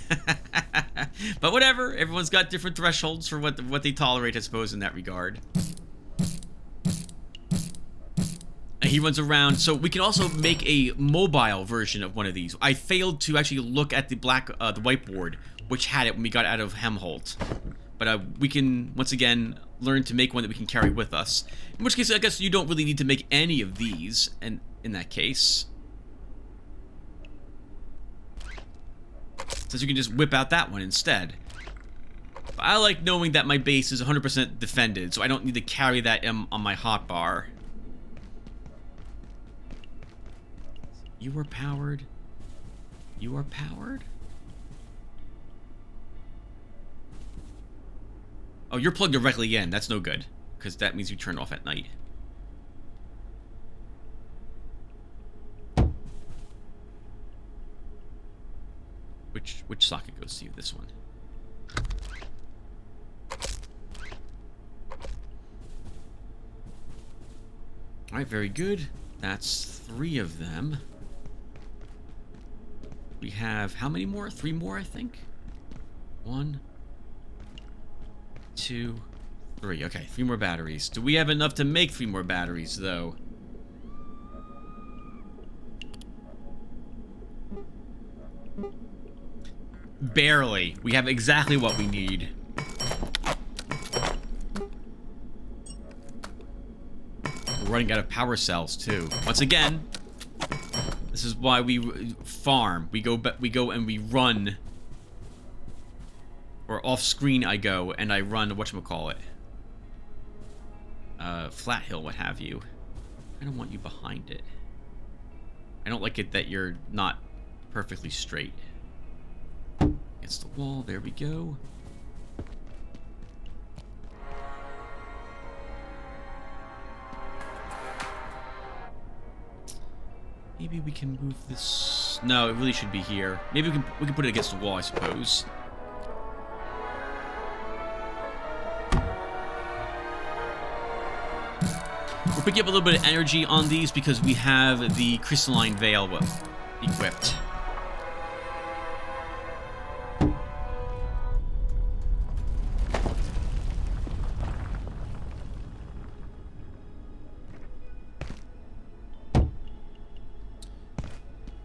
But whatever, everyone's got different thresholds for what they tolerate, I suppose, in that regard. And he runs around, so we can also make a mobile version of one of these. I failed to actually look at the the whiteboard, which had it when we got out of Helmholtz. But we can, once again, learn to make one that we can carry with us. In which case, I guess you don't really need to make any of these, and in that case. Since you can just whip out that one instead. But I like knowing that my base is 100% defended, so I don't need to carry that on my hotbar. You are powered. You are powered? Oh, you're plugged directly in. That's no good, because that means you turn off at night. Which socket goes to you? This one. All right, very good. That's 3 of them. We have how many more? 3 more, I think. 1, 2, 3. Okay, 3 more batteries. Do we have enough to make 3 more batteries, though? Barely. We have exactly what we need. We're running out of power cells, too. Once again, this is why we farm. We go and we run. Or off-screen I go, and I run, whatchamacallit. Flat Hill, what have you. I don't want you behind it. I don't like it that you're not perfectly straight. Against the wall, there we go. Maybe we can move this... No, it really should be here. Maybe we can put it against the wall, I suppose. picking up a little bit of energy on these because we have the crystalline veil equipped.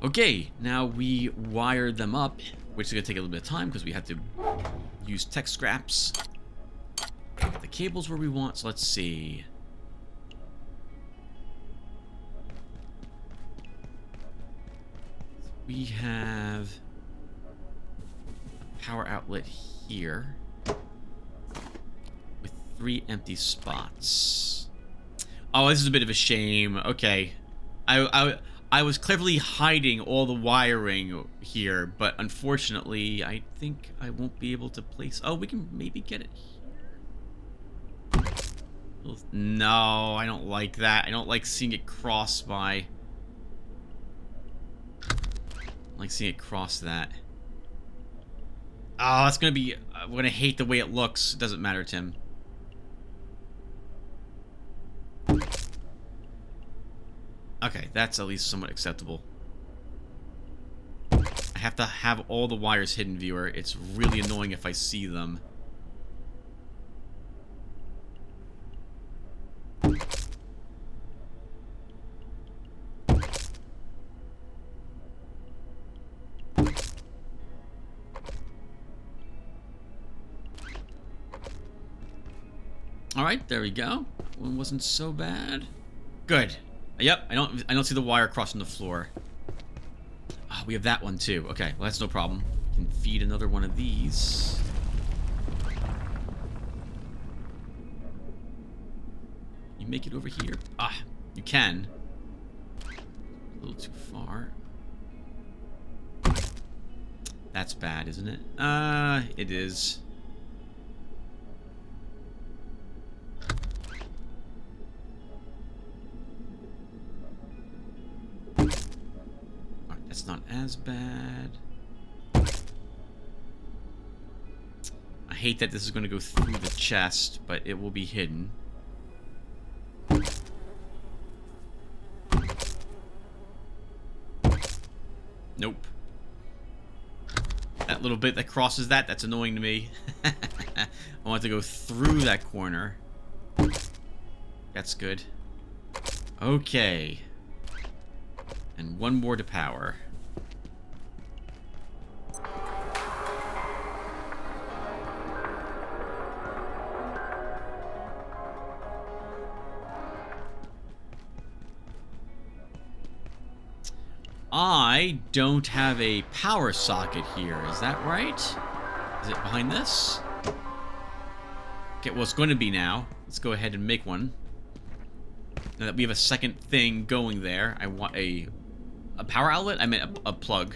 Okay, now we wired them up, which is going to take a little bit of time because we have to use tech scraps. Get the cables where we want, so let's see. We have a power outlet here with 3 empty spots. Oh, this is a bit of a shame. Okay. I was cleverly hiding all the wiring here, but unfortunately, I think I won't be able to place... Oh, we can maybe get it here. No, I don't like that. I don't like seeing it cross my... I like seeing it cross that. Oh, that's gonna be... I'm gonna hate the way it looks. It doesn't matter, Tim. Okay, that's at least somewhat acceptable. I have to have all the wires hidden, viewer. It's really annoying if I see them. Alright, there we go. One wasn't so bad. Good. Yep, I don't see the wire crossing the floor. Oh, we have that one too. Okay, well that's no problem. We can feed another one of these. You make it over here. Ah, you can. A little too far. That's bad, isn't it? It is. That's not as bad. I hate that this is going to go through the chest, but it will be hidden. Nope. That little bit that crosses that, that's annoying to me. I want to go through that corner. That's good. Okay. And one more to power. I don't have a power socket here. Is that right? Is it behind this? Okay, well, it's going to be now. Let's go ahead and make one. Now that we have a second thing going there, I want a power outlet? I meant a plug.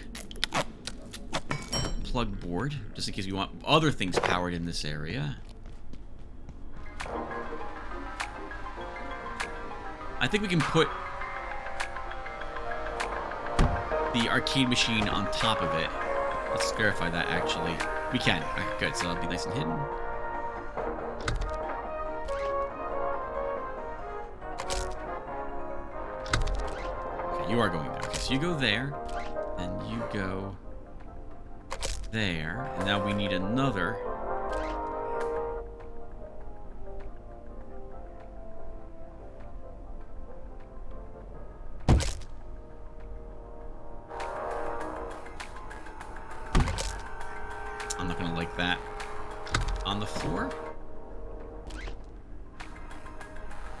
Plug board, just in case we want other things powered in this area. I think we can put the arcade machine on top of it. Let's verify that, actually. We can. Okay, good, so that'll be nice and hidden. Okay, you are going there. Okay, so you go there, and you go there, and now we need another. I'm not gonna like that on the floor.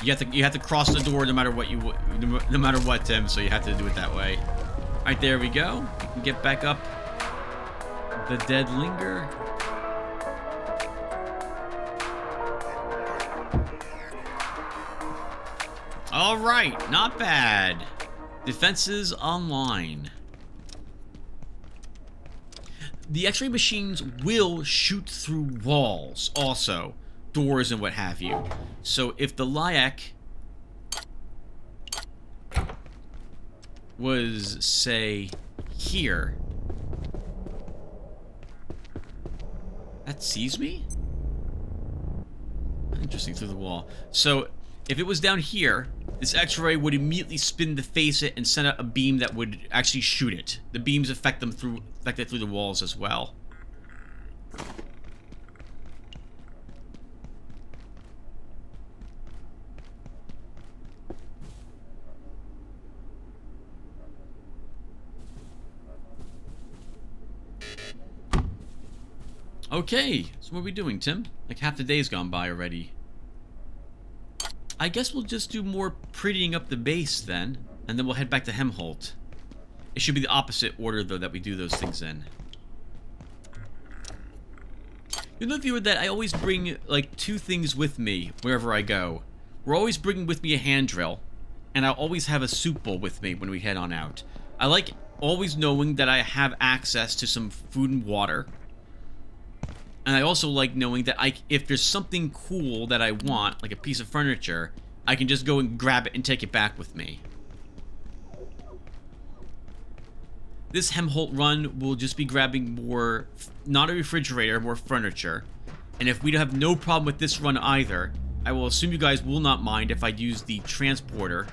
You have to cross the door no matter what no matter what, Tim. So you have to do it that way. All right, there we go. We can get back up the dead linger. All right, not bad. Defenses online. The X-ray machines will shoot through walls, also doors and what have you. So if the LIAC was, say, here, that sees me? Interesting, through the wall. So if it was down here, This X-ray would immediately spin to face it and send out a beam that would actually shoot it. The beams affect it through the walls as well. Okay, so what are we doing, Tim? Like half the day's gone by already. I guess we'll just do more prettying up the base then, and then we'll head back to Helmholtz. It should be the opposite order, though, that we do those things in. You know, viewer, that I always bring, like, 2 things with me wherever I go. We're always bringing with me a hand drill, and I'll always have a soup bowl with me when we head on out. I like always knowing that I have access to some food and water. And I also like knowing that if there's something cool that I want, like a piece of furniture, I can just go and grab it and take it back with me. This Helmholtz run will just be grabbing more, not a refrigerator, more furniture. And if we have no problem with this run either, I will assume you guys will not mind if I use the transporter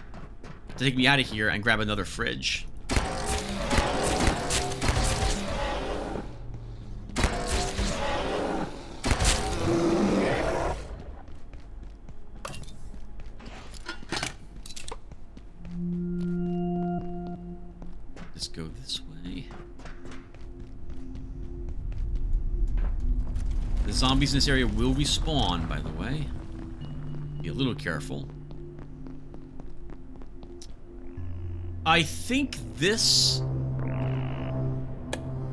to take me out of here and grab another fridge. Let's go this way. The zombies in this area will respawn, by the way. Be a little careful. I think this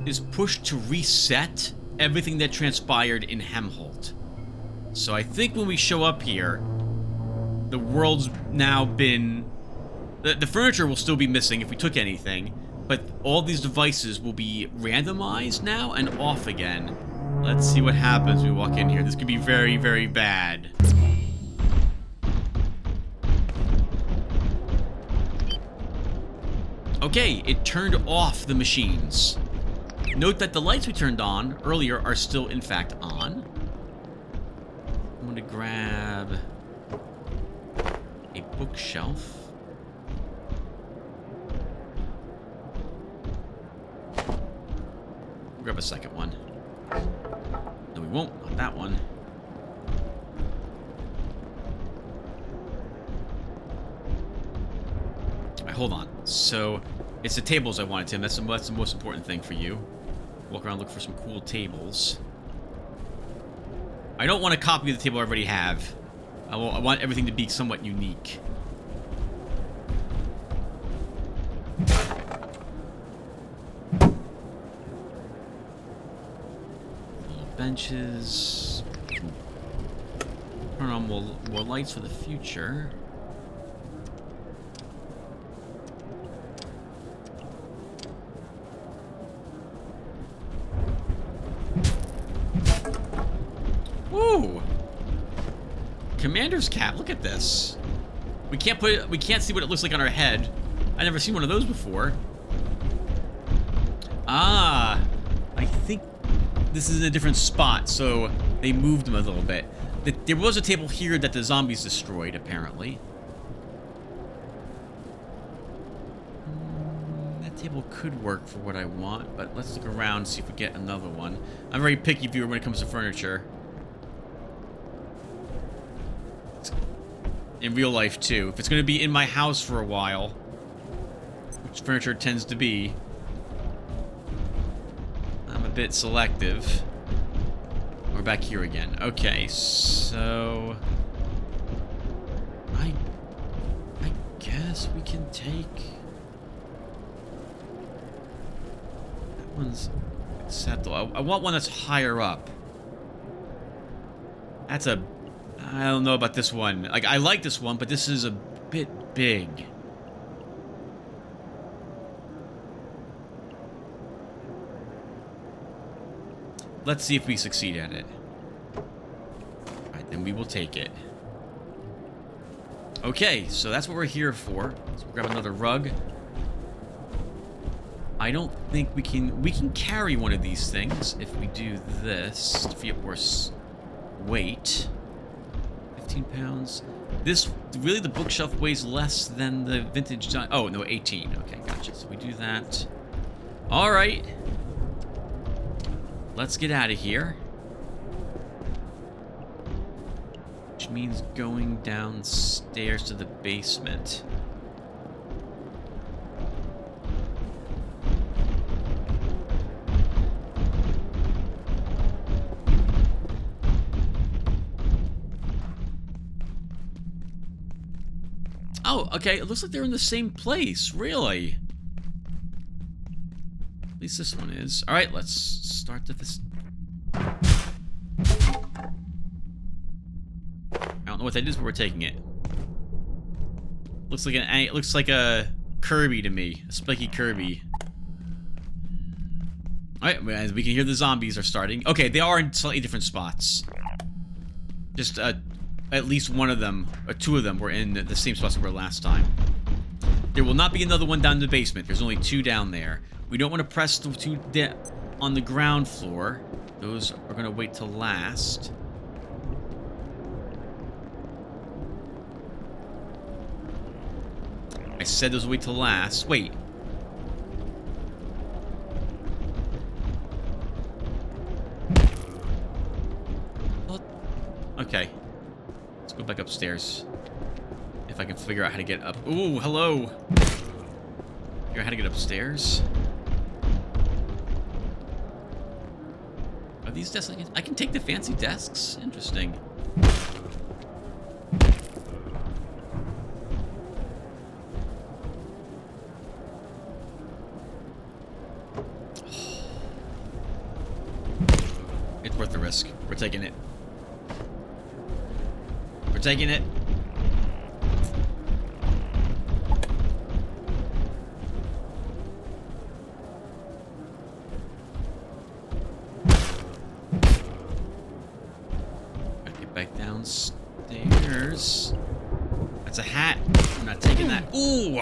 is pushed to reset everything that transpired in Helmholtz. So I think when we show up here, the world's now been... The furniture will still be missing if we took anything, but all these devices will be randomized now and off again. Let's see what happens when we walk in here. This could be very, very bad. Okay, it turned off the machines. Note that the lights we turned on earlier are still, in fact, on. I'm going to grab a bookshelf. Grab a second one. No, we won't. Not that one. Alright, hold on. So, it's the tables I wanted, Tim. That's the most important thing for you. Walk around, look for some cool tables. I don't want to copy the table I already have. I want everything to be somewhat unique. Benches. Turn on more lights for the future. Woo! Commander's cap. Look at this. We can't see what it looks like on our head. I've never seen one of those before. Ah, I think this is in a different spot, so they moved them a little bit. There was a table here that the zombies destroyed, apparently. That table could work for what I want, but let's look around and see if we get another one. I'm a very picky viewer when it comes to furniture. In real life, too. If it's going to be in my house for a while, which furniture tends to be, I'm a bit selective. We're back here again. Okay, so I guess we can take that one's acceptable. I want one that's higher up. That's a... I don't know about this one. Like, I like this one, but this is a bit big. Let's see if we succeed at it. Alright, then we will take it. Okay, so that's what we're here for. Let's grab another rug. I don't think we can carry one of these things if we do this to free up more weight. 15 pounds. This, really, the bookshelf weighs less than the vintage... Oh, no, 18. Okay, gotcha. So we do that. All right. Let's get out of here. Which means going downstairs to the basement. Oh, okay. It looks like they're in the same place. Really? At least this one is. All right, let's start this. I don't know what that is, but we're taking it. Looks like it looks like a Kirby to me, a spiky Kirby. All right, as we can hear the zombies are starting. Okay, they are in slightly different spots. Just at least one of them, or two of them, were in the same spots we were last time. There will not be another one down in the basement. There's only two down there. We don't want to press the two on the ground floor. Those are going to wait till last. I said those will wait till last. Wait. What? Okay. Let's go back upstairs. If I can figure out how to get up. Ooh, hello. Figure out how to get upstairs. Are these desks? I can take the fancy desks? Interesting. It's worth the risk. We're taking it. We're taking it. Gotta get back downstairs. That's a hat. I'm not taking that. Ooh!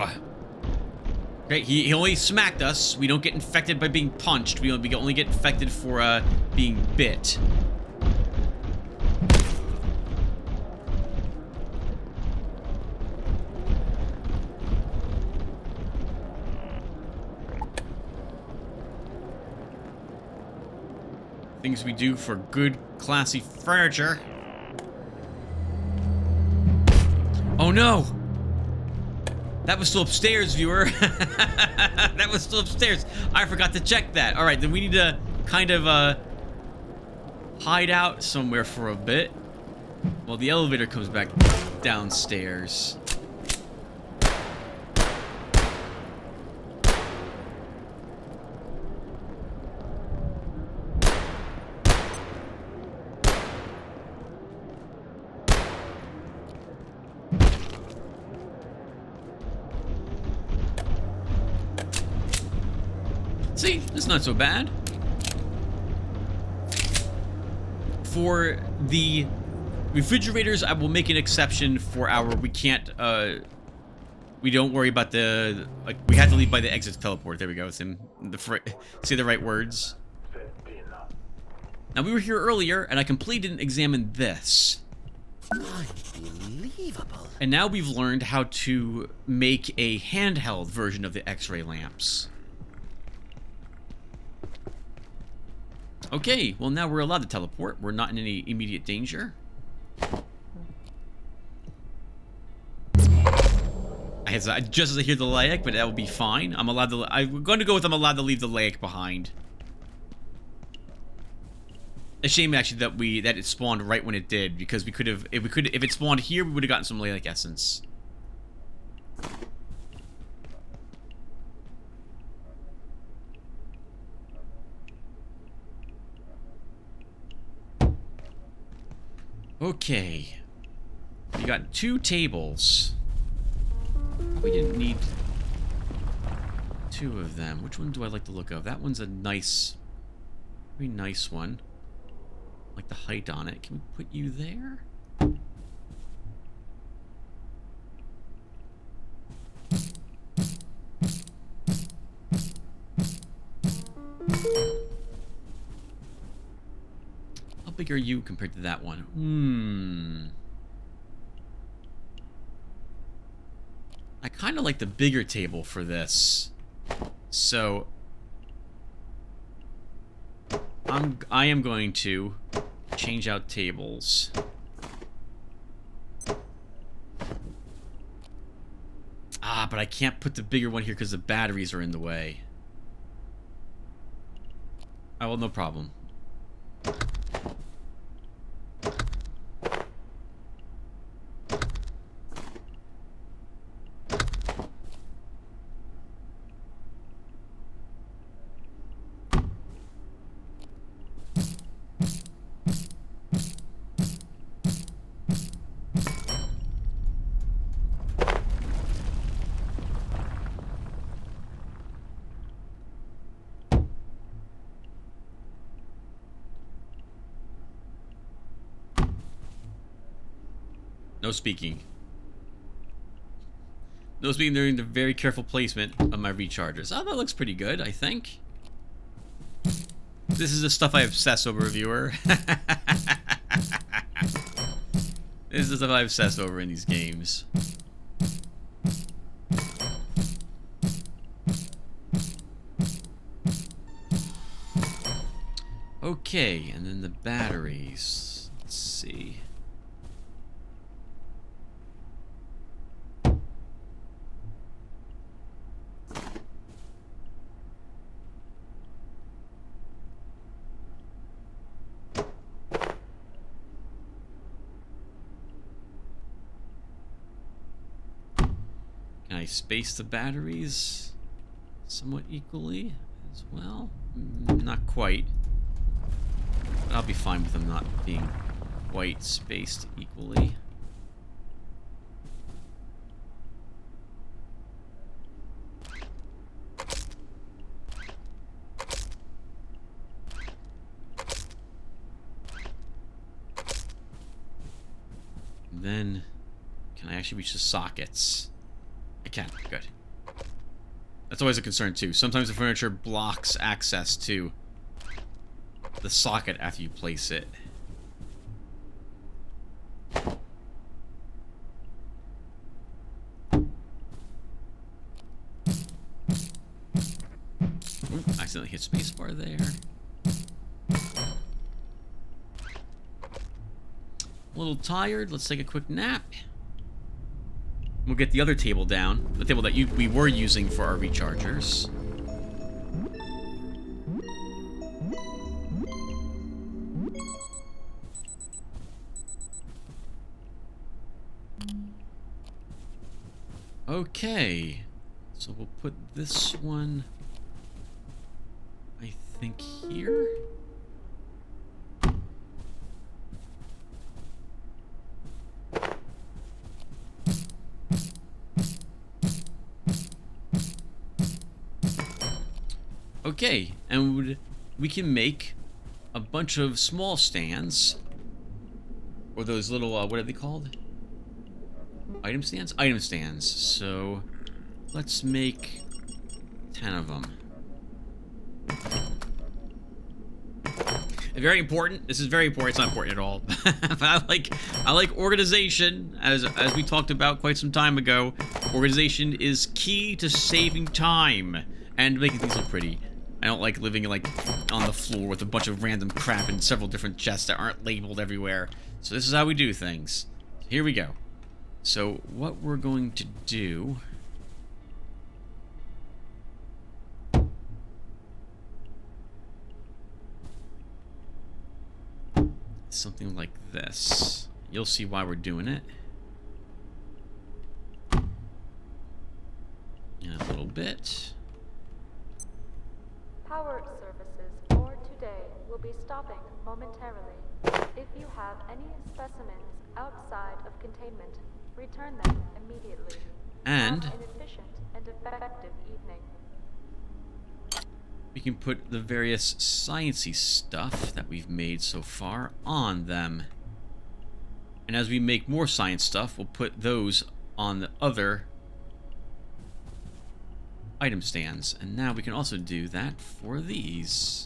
Okay, he only smacked us. We don't get infected by being punched. We only get infected for being bit. Things we do for good, classy furniture. Oh no! That was still upstairs, viewer. That was still upstairs. I forgot to check that. All right, then we need to kind of hide out somewhere for a bit while the elevator comes back downstairs. See, it's not so bad. For the refrigerators, I will make an exception for our, we can't, we don't worry about the, like, we had to leave by the exit teleport. There we go, it's him, say the right words. Now, we were here earlier, and I completely didn't examine this. Unbelievable. And now we've learned how to make a handheld version of the X-ray lamps. Okay, well now we're allowed to teleport. We're not in any immediate danger. Just as I hear the laic, but that will be fine. I'm allowed to. I'm going to go with I'm allowed to leave the laic behind. A shame actually that it spawned right when it did, because we could have if it spawned here, we would have gotten some laic essence. Okay. We got 2 tables. We didn't need 2 of them. Which one do I like the look of? That one's a nice, very nice one. I like the height on it. Can we put you there? How big are you compared to that one? kind of like the bigger table for this. So I am going to change out tables. Ah, but I can't put the bigger one here because the batteries are in the way. Oh, well, no problem. No speaking. No speaking during the very careful placement of my rechargers. Oh, that looks pretty good, I think. This is the stuff I obsess over, viewer. This is the stuff I obsess over in these games. Okay, and then the batteries. Let's see. Can I space the batteries somewhat equally as well? Not quite. But I'll be fine with them not being quite spaced equally. And then, can I actually reach the sockets? I can. Good. That's always a concern too. Sometimes the furniture blocks access to the socket after you place it. Ooh, I accidentally hit spacebar there. A little tired. Let's take a quick nap. We'll get the other table down. The table that we were using for our rechargers. Okay. So we'll put this one, I think, here. Okay, and we can make a bunch of small stands, or those little, what are they called? Item stands? Item stands. So, let's make 10 of them. Very important. This is very important. It's not important at all. But I like organization, as we talked about quite some time ago. Organization is key to saving time and making things look pretty. I don't like living like on the floor with a bunch of random crap in several different chests that aren't labeled everywhere. So this is how we do things. Here we go. So what we're going to do is something like this. You'll see why we're doing it in a little bit. Power services for today will be stopping momentarily. If you have any specimens outside of containment, return them immediately. And have an efficient and effective evening. we can put the various sciencey stuff that we've made so far on them. And as we make more science stuff, we'll put those on the other item stands. And now we can also do that for these.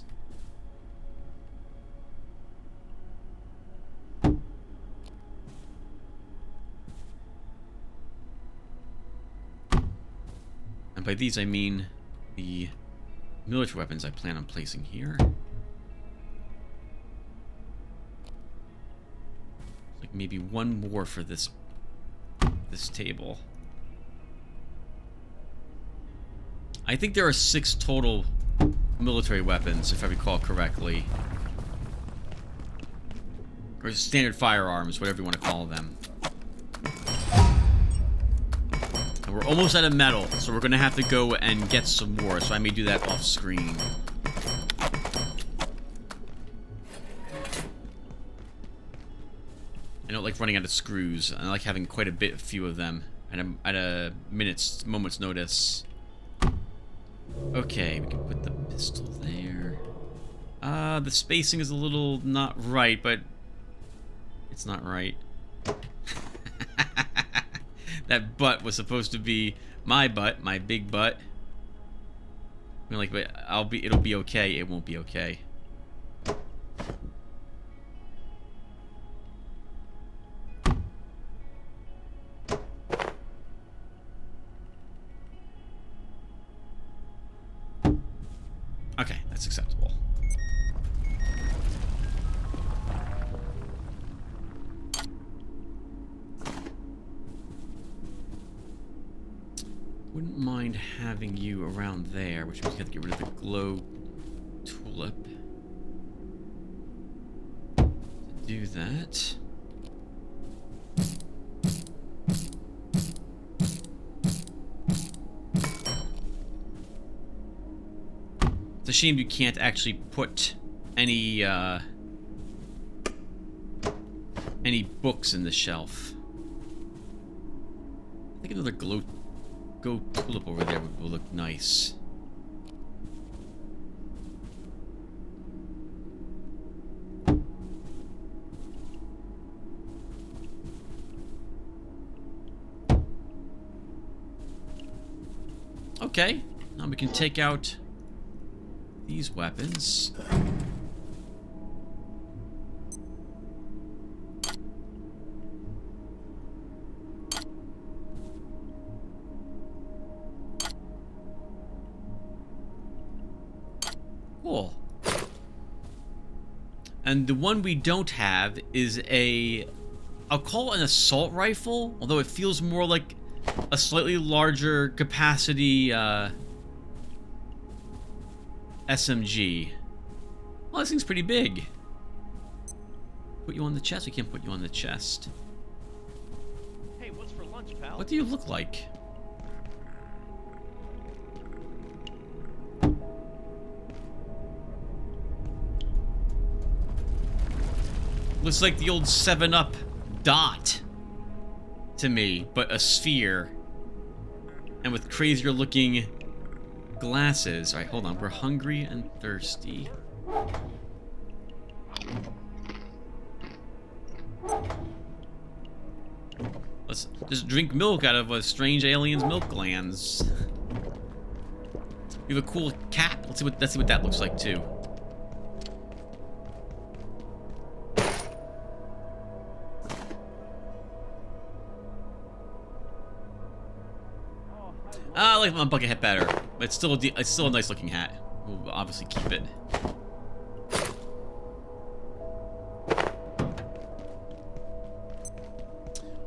And by these I mean the military weapons I plan on placing here. Like maybe one more for this table. I think there are 6 total military weapons, if I recall correctly. Or standard firearms, whatever you want to call them. And we're almost out of metal, so we're going to have to go and get some more, so I may do that off screen. I don't like running out of screws. I like having quite a few of them at a moment's notice. Okay, we can put the pistol there. The spacing is a little not right, but it's not right. That butt was supposed to be my butt, my big butt. I mean, like, but it'll be okay. It won't be okay. Okay, that's acceptable. Wouldn't mind having you around there, which means you have to get rid of the glow tulip. To do that. It's a shame you can't actually put any books in the shelf. I think another glow tulip over there will look nice. Okay, now we can take out these weapons. Cool. And the one we don't have is I'll call it an assault rifle, although it feels more like a slightly larger capacity SMG. Well, this thing's pretty big. Put you on the chest? We can't put you on the chest. Hey, what's for lunch, pal? What do you look like? Looks like the old 7-Up dot to me, but a sphere. And with crazier looking glasses. Alright, hold on. We're hungry and thirsty. Let's just drink milk out of a strange alien's milk glands. We have a cool cap. Let's see what that looks like too. I like my bucket hat better, but it's still a nice looking hat. We'll obviously keep it.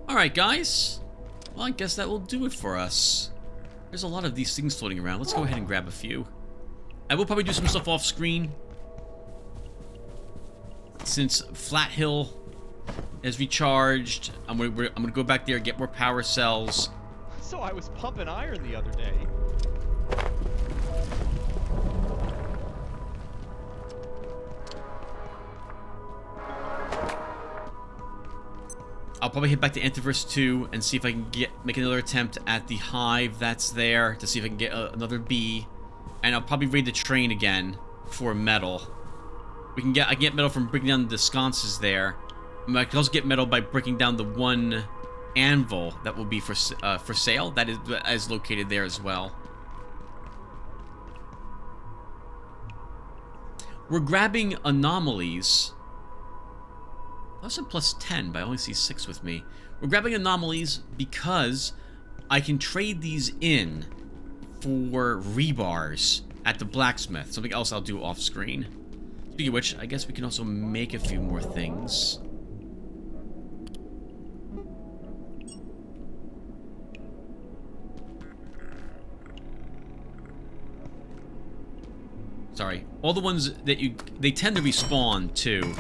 Alright, guys. Well, I guess that will do it for us. There's a lot of these things floating around. Let's go ahead and grab a few. I will probably do some stuff off screen, since Flat Hill is recharged. I'm gonna go back there and get more power cells. So I was pumping iron the other day. I'll probably head back to Antiverse 2 and see if I can make another attempt at the hive that's there to see if I can get another bee. And I'll probably raid the train again for metal. I can get metal from breaking down the sconces there. I can also get metal by breaking down the one anvil that will be for sale. That is located there as well. We're grabbing anomalies. That's a plus 10, but I only see 6 with me. We're grabbing anomalies because I can trade these in for rebars at the blacksmith. Something else I'll do off screen. Speaking of which, I guess we can also make a few more things. Sorry. All the ones that they tend to respawn too.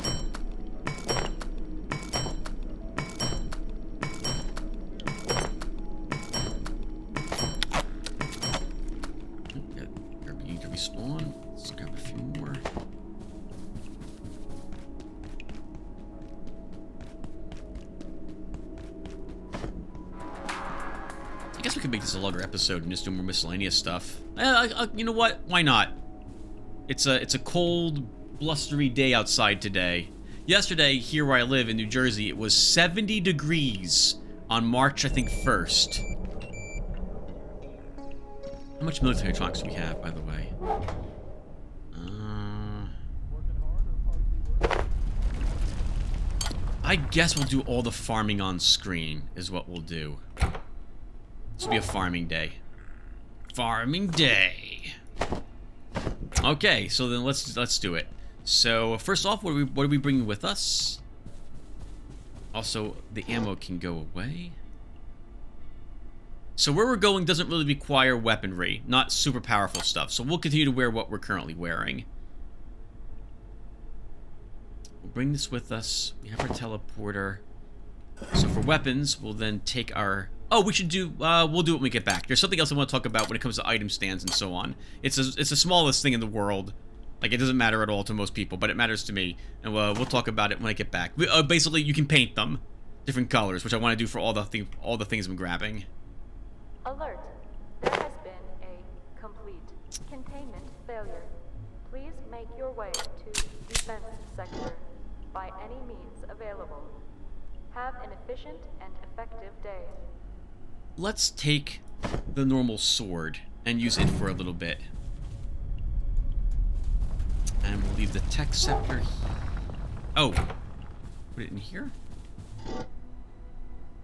You can respawn. Let's grab a few more. I guess we could make this a longer episode and just do more miscellaneous stuff. You know what? Why not? It's a cold, blustery day outside today. Yesterday, here where I live in New Jersey, it was 70 degrees on March, I think, 1st. How much military electronics do we have, by the way? I guess we'll do all the farming on screen, is what we'll do. This will be a farming day. Farming day! Okay, so then let's do it. So first off, what are we bringing with us? Also, the ammo can go away. So where we're going doesn't really require weaponry, not super powerful stuff. So we'll continue to wear what we're currently wearing. We'll bring this with us. We have our teleporter. So for weapons, we'll then take our... Oh, we should do... we'll do it when we get back. There's something else I want to talk about when it comes to item stands and so on. It's the smallest thing in the world. Like, it doesn't matter at all to most people, but it matters to me. And we'll talk about it when I get back. Basically, you can paint them different colors, which I want to do for all the things I'm grabbing. Alert. There has been a complete containment failure. Please make your way to defense sector by any means available. Have an efficient and effective day. Let's take the normal sword and use it for a little bit. And we'll leave the tech scepter. Oh, put it in here?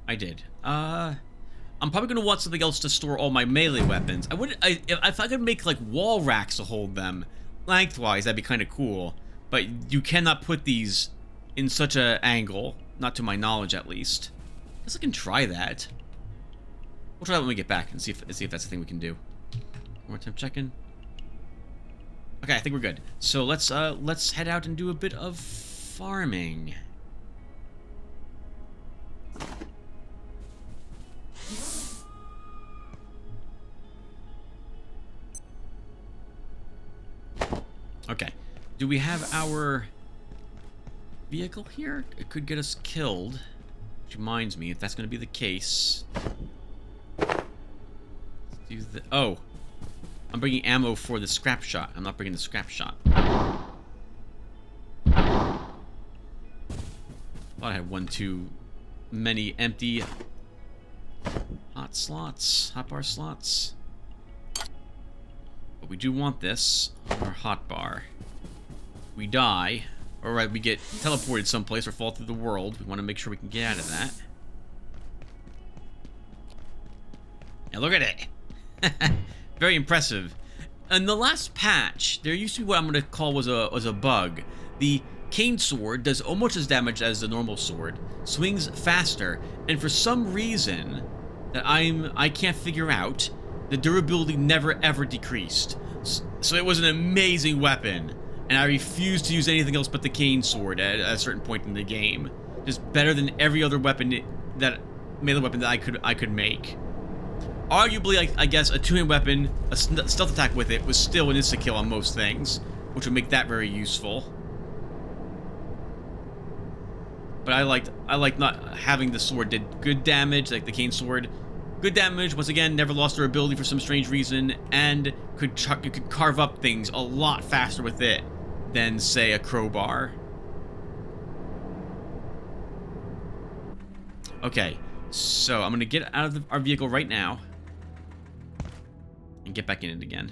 I did. I'm probably gonna want something else to store all my melee weapons. If I could make like wall racks to hold them lengthwise, that'd be kind of cool. But you cannot put these in such an angle, not to my knowledge at least. I guess I can try that. We'll try that when we get back and see if that's the thing we can do. One more time checking. Okay, I think we're good. So let's head out and do a bit of farming. Okay. Do we have our vehicle here? It could get us killed. Which reminds me, if that's going to be the case... Let's do the... Oh. I'm bringing ammo for the scrap shot. I'm not bringing the scrap shot. Thought I had one too many empty hotbar slots. But we do want this on our hotbar. We die, or we get teleported someplace or fall through the world. We want to make sure we can get out of that. And look at it. Very impressive. In the last patch, there used to be what I'm going to call was a bug. The cane sword does almost as damage as the normal sword, swings faster, and for some reason that I can't figure out, the durability never ever decreased. So it was an amazing weapon, and I refused to use anything else but the cane sword at a certain point in the game. Just better than every other weapon melee weapon that I could make. Arguably, I guess, a two-hand weapon, a stealth attack with it, was still an insta-kill on most things, which would make that very useful. But I liked not having the sword did good damage, like the cane sword. Good damage, once again, never lost their ability for some strange reason, and you could carve up things a lot faster with it than, say, a crowbar. Okay, so I'm going to get out of our vehicle right now. And get back in it again.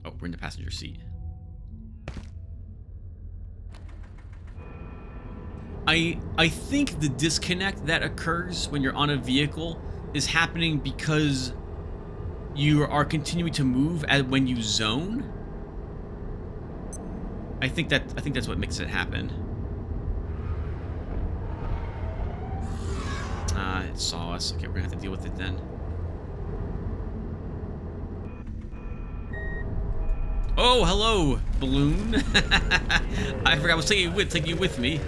Oh, we're in the passenger seat. I think the disconnect that occurs when you're on a vehicle is happening because you are continuing to move when you zone. I think that's what makes it happen. It saw us. Okay, we're gonna have to deal with it then. Oh, hello, balloon. I forgot I was taking you with me.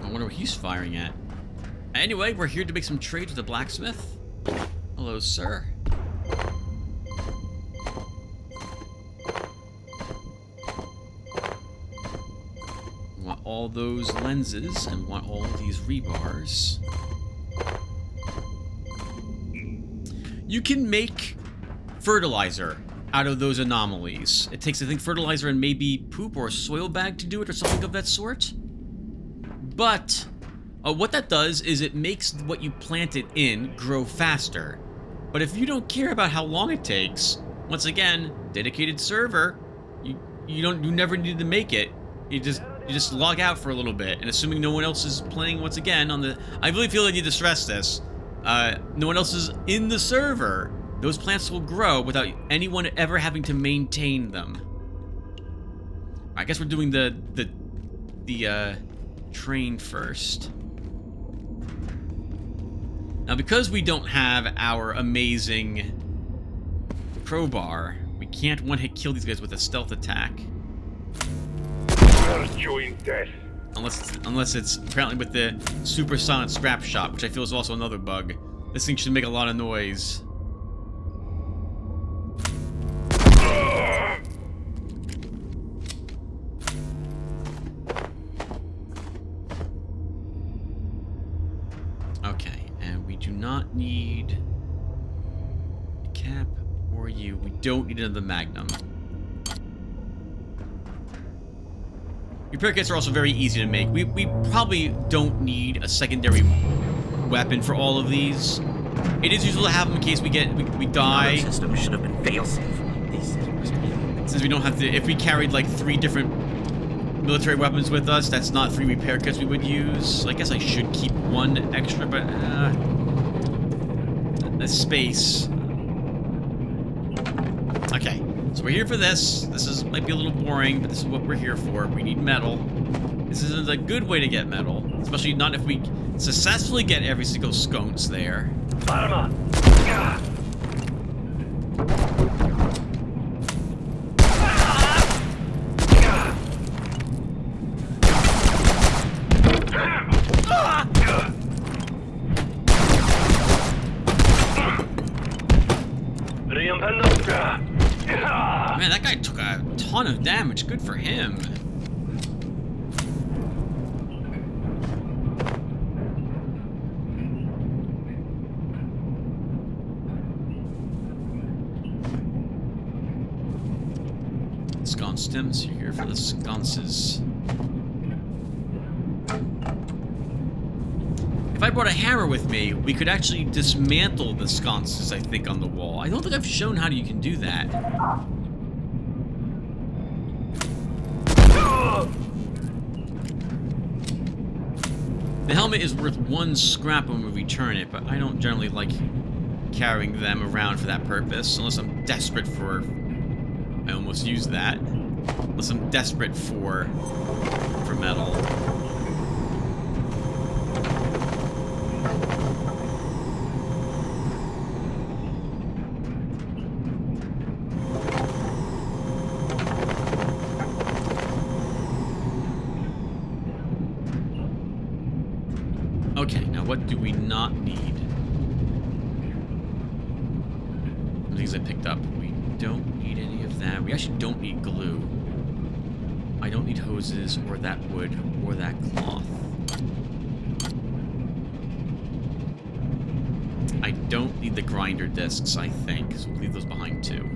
I wonder what he's firing at. Anyway, we're here to make some trades with the blacksmith. Hello, sir. Want all those lenses and want all these rebars. You can make fertilizer out of those anomalies. It takes, I think, fertilizer and maybe poop or a soil bag to do it or something of that sort. But what that does is it makes what you plant it in grow faster. But if you don't care about how long it takes, once again, dedicated server, you never need to make it. You just log out for a little bit, and assuming no one else is playing once again on the, I really feel I need to stress this. No one else is in the server. Those plants will grow without anyone ever having to maintain them. I guess we're doing the train first. Now, because we don't have our amazing crowbar, we can't one-hit kill these guys with a stealth attack. Unless it's apparently with the super silent scrap shot, which I feel is also another bug. This thing should make a lot of noise. Okay, and we do not need a cap or you. We don't need another magnum. Repair kits are also very easy to make. We probably don't need a secondary weapon for all of these. It is useful to have them in case we die. The system should have been failsafe. Since we don't have to, if we carried like 3 different military weapons with us, that's not 3 repair kits we would use. So I guess I should keep 1 extra, but the space. Okay. So we're here for this. This might be a little boring, but this is what we're here for. We need metal. This isn't a good way to get metal, especially not if we successfully get every single sconce there. Man, that guy took a ton of damage. Good for him. Sconce stems, you're here for the sconces. If I brought a hammer with me, we could actually dismantle the sconces, I think, on the wall. I don't think I've shown how you can do that. The helmet is worth 1 scrap when we return it, but I don't generally like carrying them around for that purpose, unless I'm desperate for... I almost used that. Unless I'm desperate for metal. Okay, now what do we not need? The things I picked up. We don't need any of that. We actually don't need glue. I don't need hoses, or that wood, or that cloth. I don't need the grinder discs, I think, so we'll leave those behind too.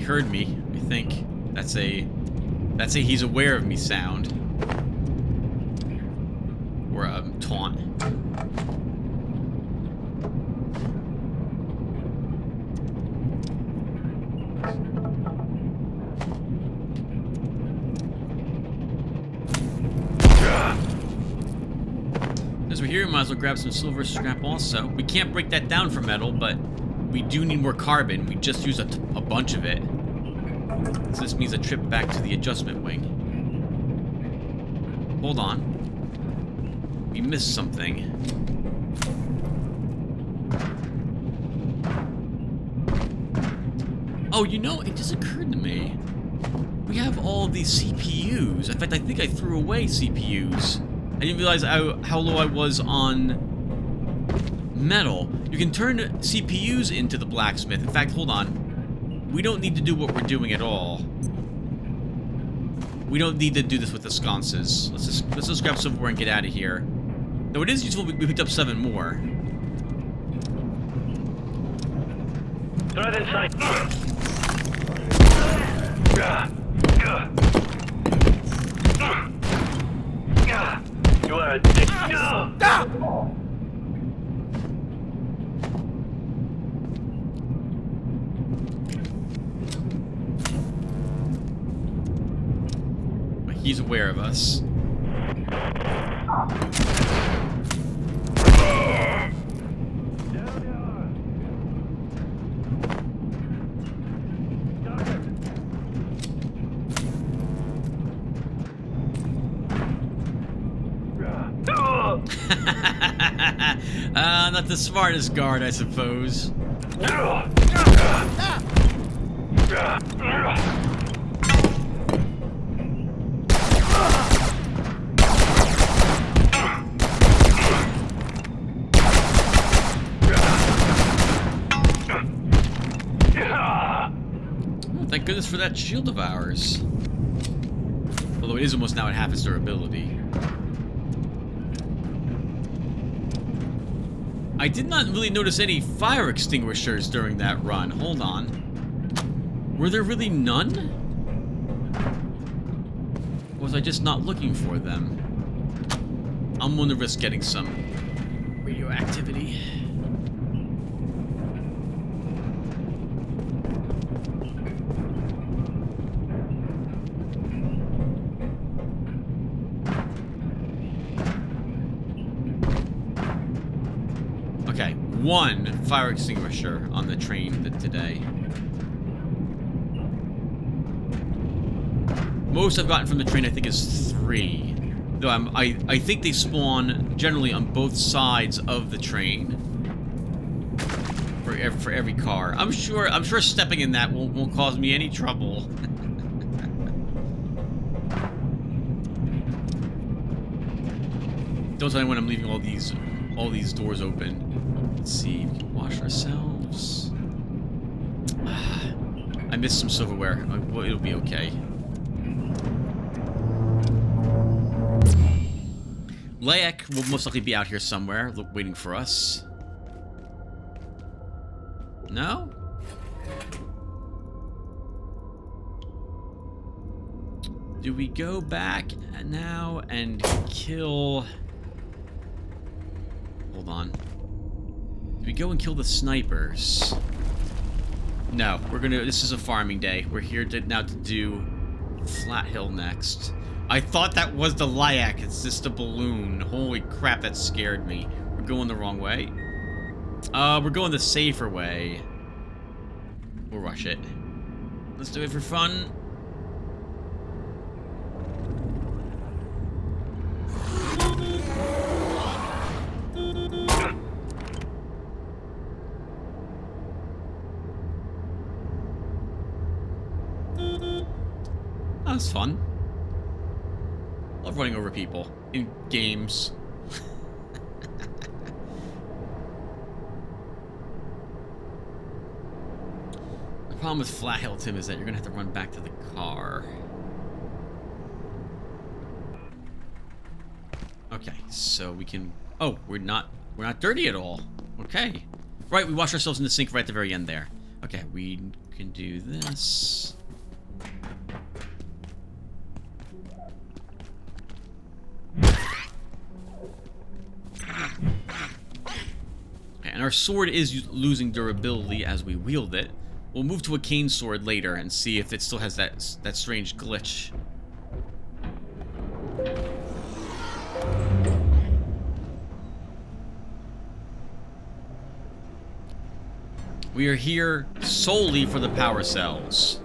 heard me. I think that's a he's aware of me sound. Or a taunt. As we're here, we might as well grab some silver scrap also. We can't break that down for metal, but we do need more carbon. We just used a bunch of it. So this means a trip back to the adjustment wing. Hold on. We missed something. Oh, you know, it just occurred to me. We have all of these CPUs. In fact, I think I threw away CPUs. I didn't realize how low I was on metal. You can turn CPUs into the blacksmith. In fact, hold on. We don't need to do what we're doing at all. We don't need to do this with the sconces. Let's just grab silverware and get out of here. Though it is useful, we picked up 7 more. Threat in sight. You are a dick. He's aware of us. Not the smartest guard, I suppose. Thank goodness for that shield of ours. Although it is almost now at half its durability. I did not really notice any fire extinguishers during that run. Hold on. Were there really none? Or was I just not looking for them? I'm willing to risk getting some radioactivity. Okay, 1 fire extinguisher on the train today. Most I've gotten from the train, I think, is 3. Though I think they spawn generally on both sides of the train. For every car. I'm sure stepping in that won't cause me any trouble. Don't tell anyone I'm leaving all these doors open. Let's see, we can wash ourselves. I missed some silverware. Well, it'll be okay. Layak will most likely be out here somewhere, waiting for us. No? Do we go back now and kill... Hold on. Do we go and kill the snipers? No, we're gonna... This is a farming day. We're here now to do Flat Hill next. I thought that was the Layak. It's just a balloon. Holy crap, that scared me. We're going the wrong way. We're going the safer way. We'll rush it. Let's do it for fun. That's fun. Love running over people in games. The problem with Flat Hill, Tim, is that you're gonna have to run back to the car. Okay, so we can... Oh, we're not dirty at all. Okay. Right, we wash ourselves in the sink right at the very end there. Okay, we can do this. And our sword is losing durability as we wield it. We'll move to a cane sword later and see if it still has that strange glitch. We are here solely for the power cells.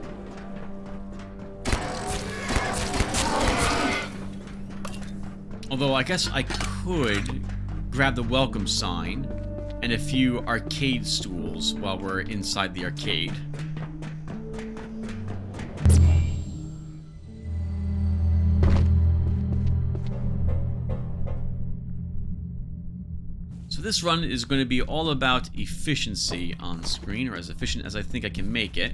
Although I guess I could grab the welcome sign and a few arcade stools while we're inside the arcade. So this run is going to be all about efficiency on screen, or as efficient as I think I can make it.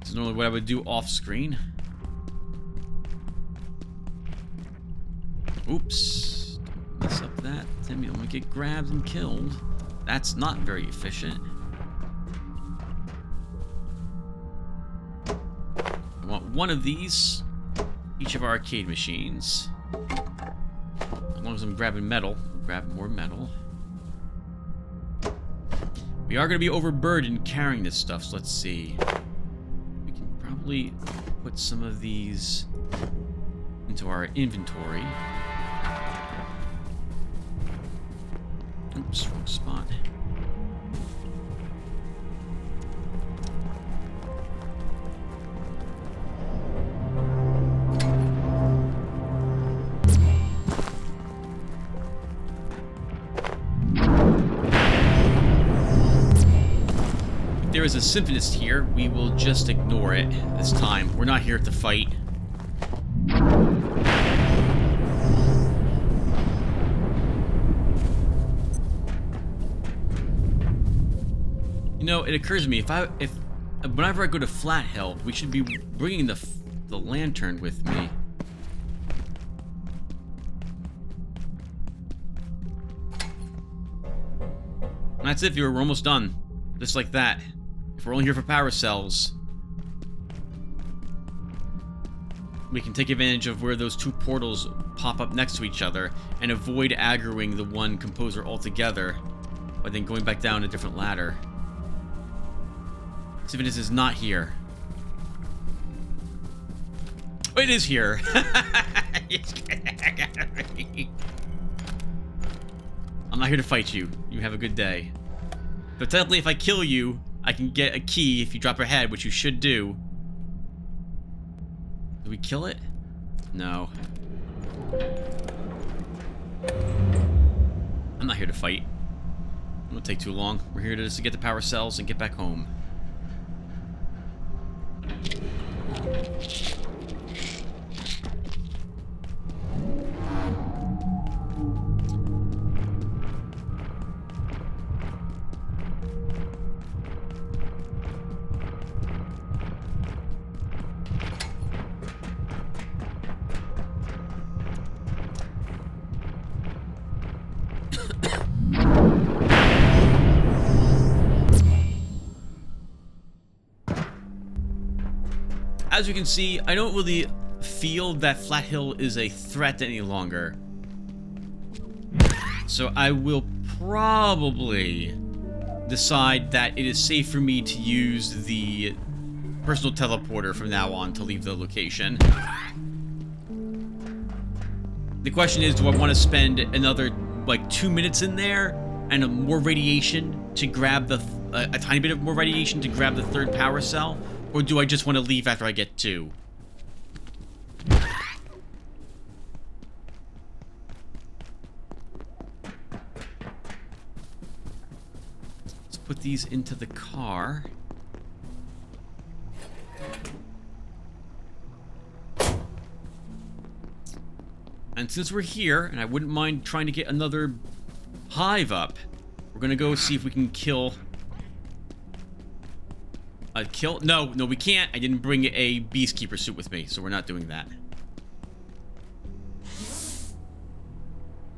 This is normally what I would do off screen. Oops. Don't mess up that. Tim, you don't want to get grabbed and killed. That's not very efficient. I want one of these, each of our arcade machines. As long as I'm grabbing metal, we'll grab more metal. We are going to be overburdened carrying this stuff, so let's see. We can probably put some of these into our inventory. Oops, wrong spot. If there is a symphonist here, we will just ignore it this time. We're not here to fight. You know, it occurs to me, if whenever I go to Flat Hill, we should be bringing the lantern with me. And that's it, viewer. We're almost done. Just like that. If we're only here for power cells, we can take advantage of where those two portals pop up next to each other and avoid aggroing the one composer altogether by then going back down a different ladder. Symphonist is not here. Oh, it is here. I'm not here to fight you. You have a good day. But technically, if I kill you, I can get a key if you drop your head, which you should do. Do we kill it? No. I'm not here to fight. It won't take too long. We're here to just get the power cells and get back home. As you can see, I don't really feel that Flat Hill is a threat any longer. So I will probably decide that it is safe for me to use the personal teleporter from now on to leave the location. The question is, do I want to spend another, like, 2 minutes in there and more radiation to grab the... a tiny bit of more radiation to grab the third power cell? Or do I just want to leave after I get 2? Let's put these into the car. And since we're here, and I wouldn't mind trying to get another hive up, we're gonna go see if we can kill... No, we can't. I didn't bring a Beastkeeper suit with me, so we're not doing that.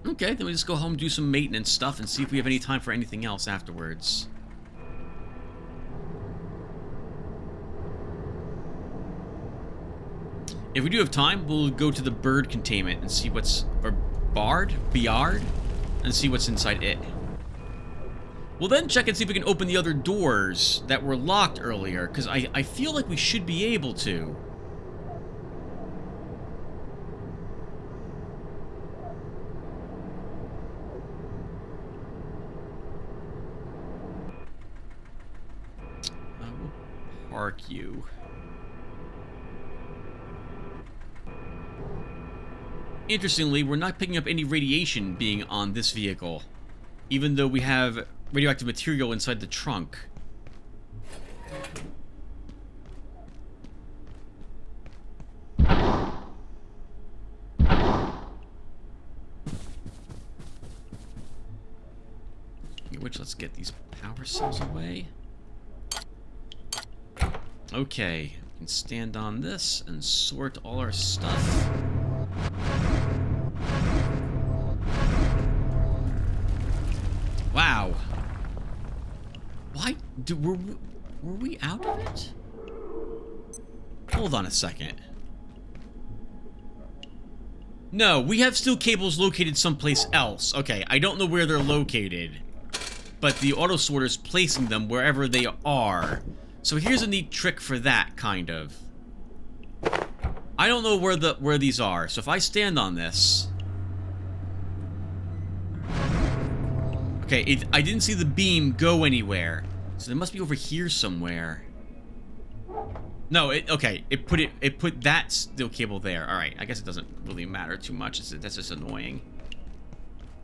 Okay, then we just go home, do some maintenance stuff, and see if we have any time for anything else afterwards. If we do have time, we'll go to the bird containment and see what's... or Bard? Biard? And see what's inside it. We'll then check and see if we can open the other doors that were locked earlier, because I feel like we should be able to. We'll park you. Interestingly, we're not picking up any radiation being on this vehicle, even though we have radioactive material inside the trunk. Which, let's get these power cells away. Okay, we can stand on this and sort all our stuff. Wow. Why? Were we out of it? Hold on a second. No, we have steel cables located someplace else. Okay, I don't know where they're located, but the auto sorter's placing them wherever they are. So here's a neat trick for that, kind of. I don't know where these are, so if I stand on this... Okay, I didn't see the beam go anywhere, so they must be over here somewhere. No, it put that steel cable there. All right, I guess it doesn't really matter too much. That's just annoying.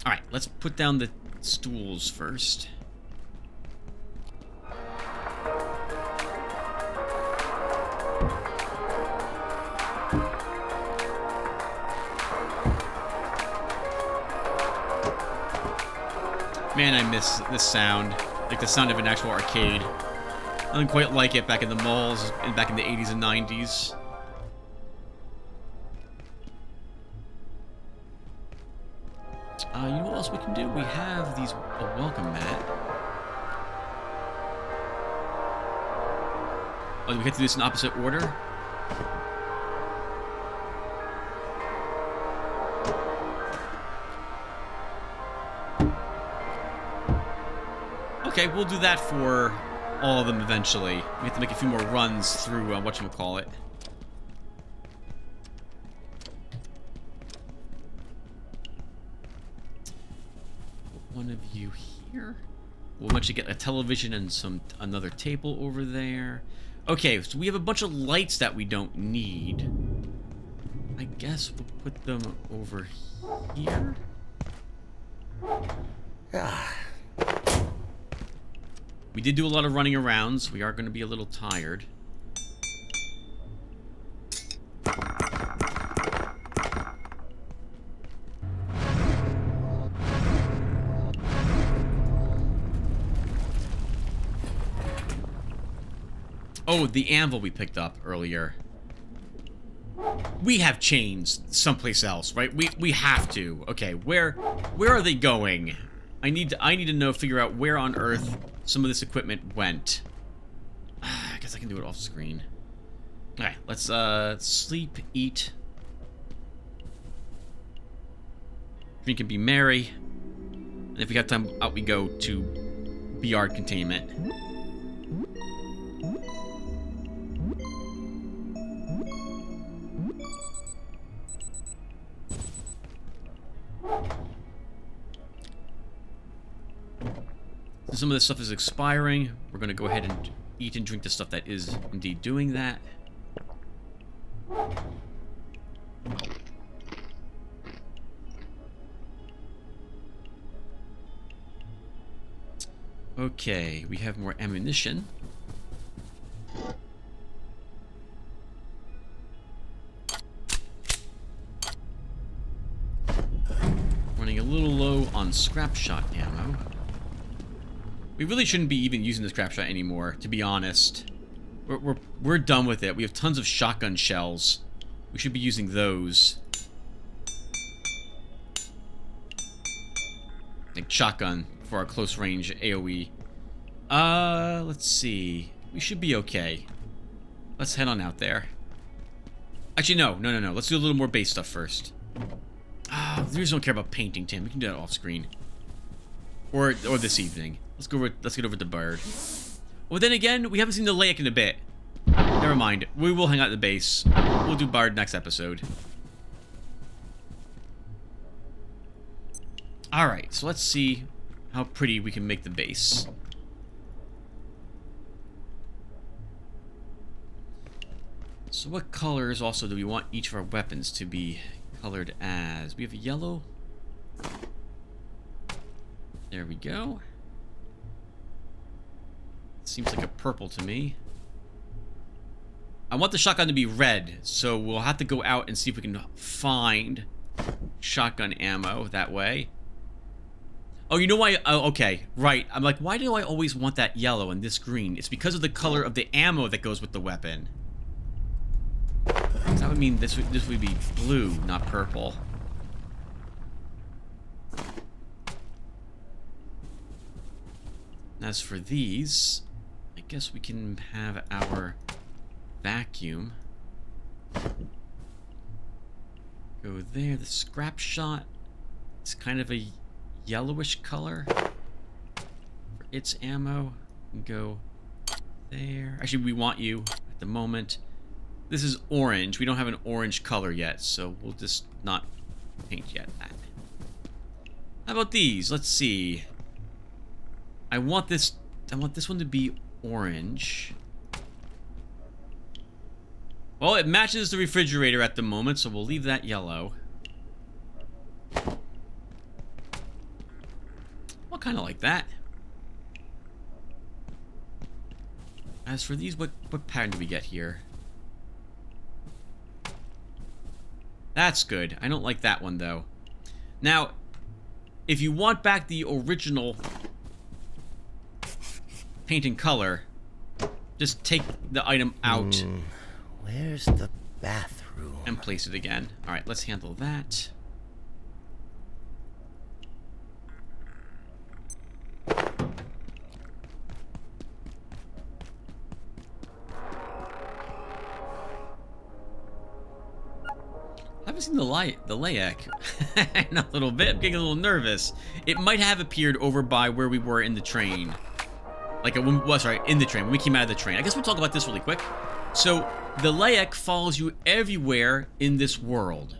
All right, let's put down the stools first. Man, I miss this sound. Like the sound of an actual arcade. Nothing quite like it back in the malls and back in the 80s and 90s. You know what else we can do? We have these a welcome mat. Oh, do we have to do this in opposite order? Okay, we'll do that for all of them eventually. We have to make a few more runs through whatchamacallit. One of you here. We'll eventually get a television and another table over there. Okay, so we have a bunch of lights that we don't need. I guess we'll put them over here. We did do a lot of running around, so we are going to be a little tired. Oh, the anvil we picked up earlier. We have chains someplace else, right? We have to. Okay, where are they going? I need to figure out where on earth some of this equipment went. I guess I can do it off screen. Alright, let's sleep, eat, drink and be merry. And if we got time, out we go to BR containment. So some of this stuff is expiring. We're going to go ahead and eat and drink the stuff that is indeed doing that. Okay, we have more ammunition. Running a little low on scrap shot ammo. We really shouldn't be even using the scrap shot anymore, to be honest. We're done with it. We have tons of shotgun shells. We should be using those. shotgun for our close range AoE. Let's see. We should be okay. Let's head on out there. Actually, no. Let's do a little more base stuff first. Ah, we just don't care about painting, Tim. We can do that off screen. Or this evening. Let's get over to Bird. Well, then again, we haven't seen the Lotaeri in a bit. Never mind. We will hang out at the base. We'll do Bard next episode. Alright, so let's see how pretty we can make the base. So what colors also do we want each of our weapons to be colored as? We have yellow. There we go. Seems like a purple to me. I want the shotgun to be red, so we'll have to go out and see if we can find shotgun ammo that way. Oh, you know why? Oh, okay, right. I'm like, why do I always want that yellow and this green? It's because of the color of the ammo that goes with the weapon. That would mean this would be blue, not purple. As for these, I guess we can have our vacuum go there. The scrap shot is kind of a yellowish color for its ammo. Go there. Actually, we want you at the moment. This is orange. We don't have an orange color yet, so we'll just not paint yet that. How about these? Let's see. I want this one to be orange. Well, it matches the refrigerator at the moment, so we'll leave that yellow. Well, kind of like that. As for these, what pattern do we get here? That's good. I don't like that one, though. Now, if you want back the original paint and color, just take the item out. Where's the bathroom? And place it again. Alright, let's handle that. I haven't seen the Lotaeri in a little bit. I'm getting a little nervous. It might have appeared over by where we were in the train. Like, in the train, when we came out of the train. I guess we'll talk about this really quick. So, the Lotaeri follows you everywhere in this world.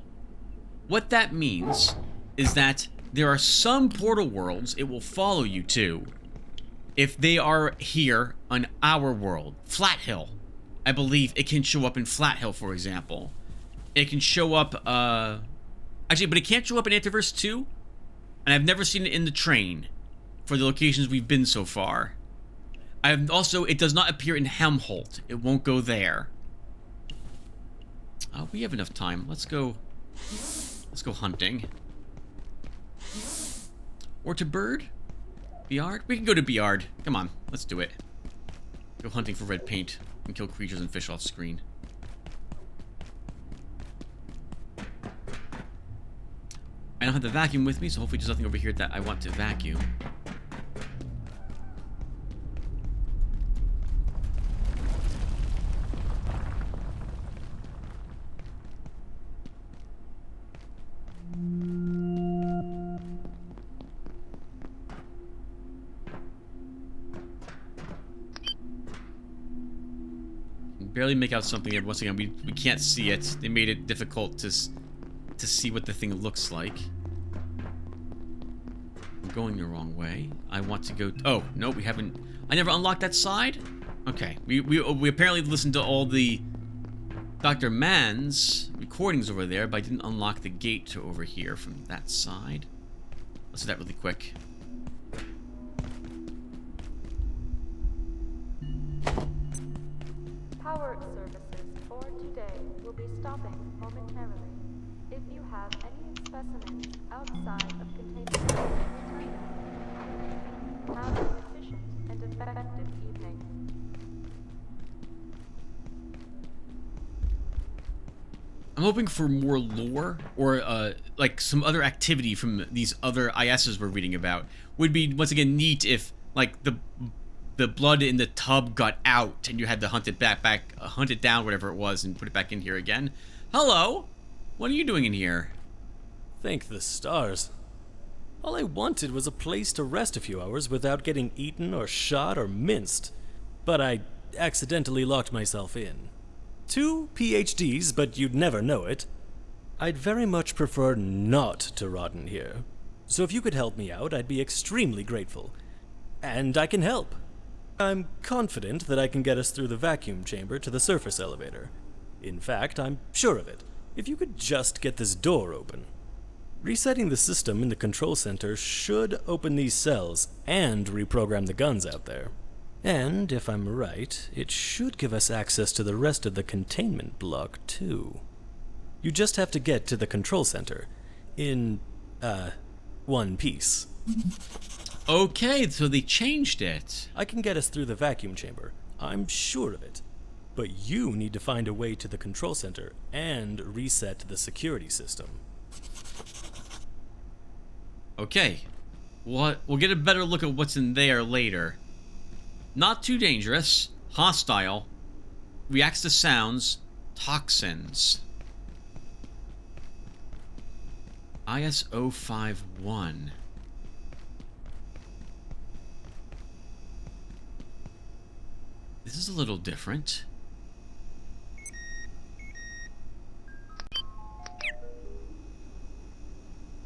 What that means is that there are some portal worlds it will follow you to if they are here on our world. Flat Hill. I believe it can show up in Flat Hill, for example. It can show up, actually, but it can't show up in Antiverse 2. And I've never seen it in the train for the locations we've been so far. It does not appear in Helmholt. It won't go there. We have enough time. Let's go hunting. Or to Bird? Biard? We can go to Biard. Come on, let's do it. Go hunting for red paint and kill creatures and fish off screen. I don't have the vacuum with me, so hopefully there's nothing over here that I want to vacuum. Barely make out something here. Once again, we can't see it. They made it difficult to see what the thing looks like. I'm going the wrong way. I want to go... Oh, no, we haven't... I never unlocked that side? Okay. We apparently listened to all the Dr. Mann's recordings over there, but I didn't unlock the gate to over here from that side. Let's do that really quick. Power services for today will be stopping momentarily. If you have any specimens outside of containment, return them. Have an efficient and effective evening. I'm hoping for more lore or like some other activity from these other ISs we're reading about. Would be once again neat if like the blood in the tub got out and you had to hunt it hunt it down, whatever it was, and put it back in here again. Hello, what are you doing in here? Thank the stars. All I wanted was a place to rest a few hours without getting eaten or shot or minced. But I accidentally locked myself in. 2 PhDs, but you'd never know it. I'd very much prefer not to rot in here. So if you could help me out, I'd be extremely grateful. And I can help. I'm confident that I can get us through the vacuum chamber to the surface elevator. In fact, I'm sure of it. If you could just get this door open. Resetting the system in the control center should open these cells and reprogram the guns out there. And, if I'm right, it should give us access to the rest of the containment block, too. You just have to get to the control center in, one piece. Okay, so they changed it. I can get us through the vacuum chamber. I'm sure of it. But you need to find a way to the control center and reset the security system. Okay, we'll get a better look at what's in there later. Not too dangerous, hostile, reacts to sounds, toxins. ISO 51. This is a little different.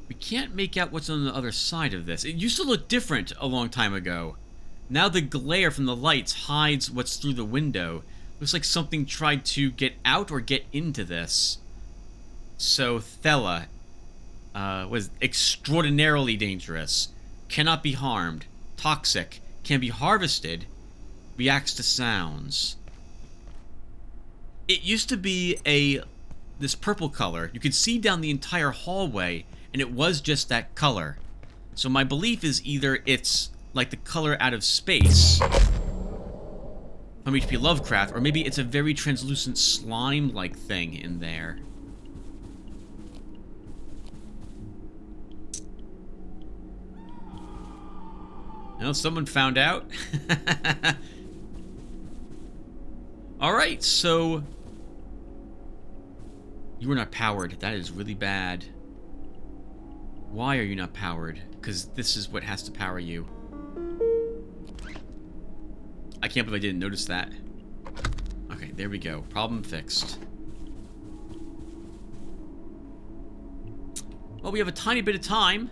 We can't make out what's on the other side of this. It used to look different a long time ago. Now the glare from the lights hides what's through the window. Looks like something tried to get out or get into this. So Thela was extraordinarily dangerous, cannot be harmed, toxic, can be harvested, reacts to sounds. It used to be this purple color. You could see down the entire hallway, and it was just that color. So my belief is either it's like the color out of space from H.P. Lovecraft, or maybe it's a very translucent slime-like thing in there. Well, someone found out. Alright, so you are not powered. That is really bad. Why are you not powered? Because this is what has to power you. I can't believe I didn't notice that. Okay, there we go. Problem fixed. Well, we have a tiny bit of time,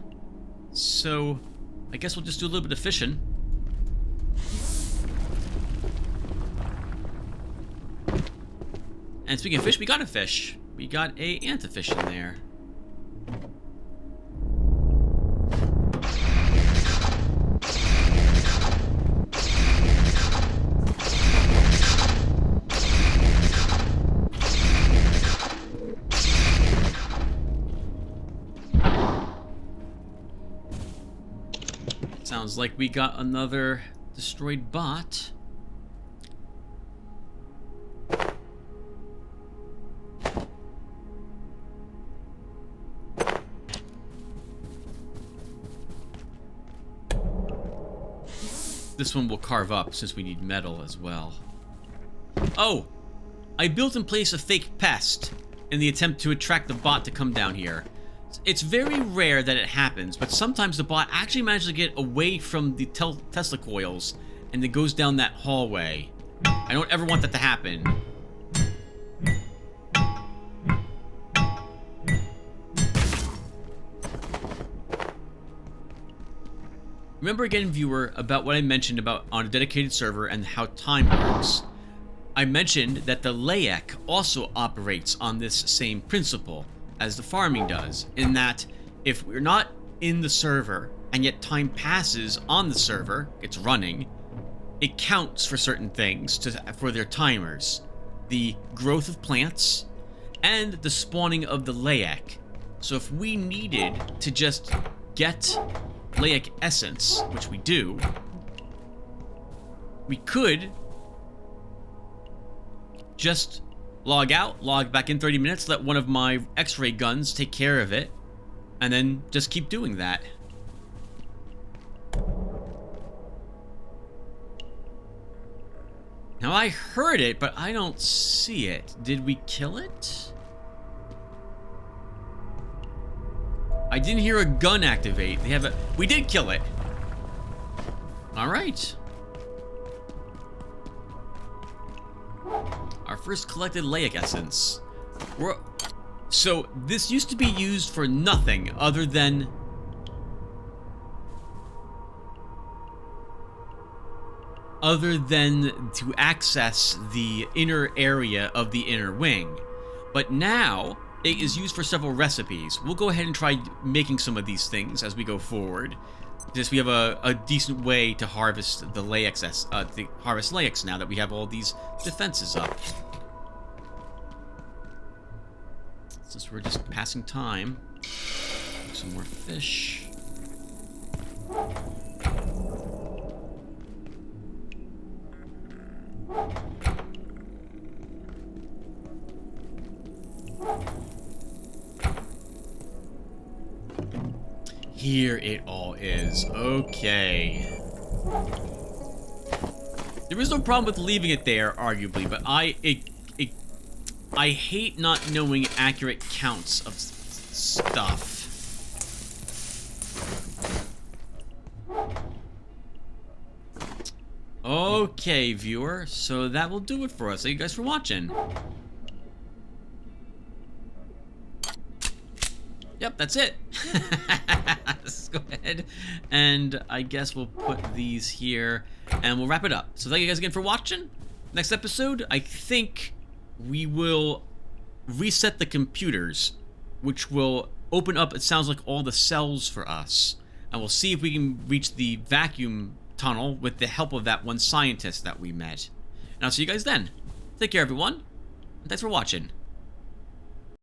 so I guess we'll just do a little bit of fishing. And speaking of fish, we got a fish. We got a antifish in there. Sounds like we got another destroyed bot. This one will carve up since we need metal as well. Oh! I built in place a fake pest in the attempt to attract the bot to come down here. It's very rare that it happens, but sometimes the bot actually manages to get away from the Tesla coils and it goes down that hallway. I don't ever want that to happen. Remember again, viewer, about what I mentioned about on a dedicated server and how time works. I mentioned that the LAEC also operates on this same principle as the farming does, in that if we're not in the server and yet time passes on the server, it's running, it counts for certain things for their timers. The growth of plants and the spawning of the LAEC. So if we needed to just get LAEC essence, which we do, we could just log out, log back in 30 minutes, let one of my X-ray guns take care of it, and then just keep doing that. Now, I heard it, but I don't see it. Did we kill it? I didn't hear a gun activate. They have a... We did kill it. Alright. Our first collected Laic essence. So, this used to be used for nothing other than... to access the inner area of the inner wing. But now, it is used for several recipes. We'll go ahead and try making some of these things as we go forward. Just we have a decent way to harvest the Laics, harvest Laics now that we have all these defenses up. Since we're just passing time, some more fish. Here it all is. Okay. There is no problem with leaving it there, arguably, but I hate not knowing accurate counts of stuff. Okay, viewer, so that will do it for us. Thank you guys for watching. Yep, that's it. Let's go ahead and I guess we'll put these here and we'll wrap it up. So thank you guys again for watching. Next episode, I think we will reset the computers, which will open up, it sounds like, all the cells for us. And we'll see if we can reach the vacuum tunnel with the help of that one scientist that we met. And I'll see you guys then. Take care, everyone. And thanks for watching.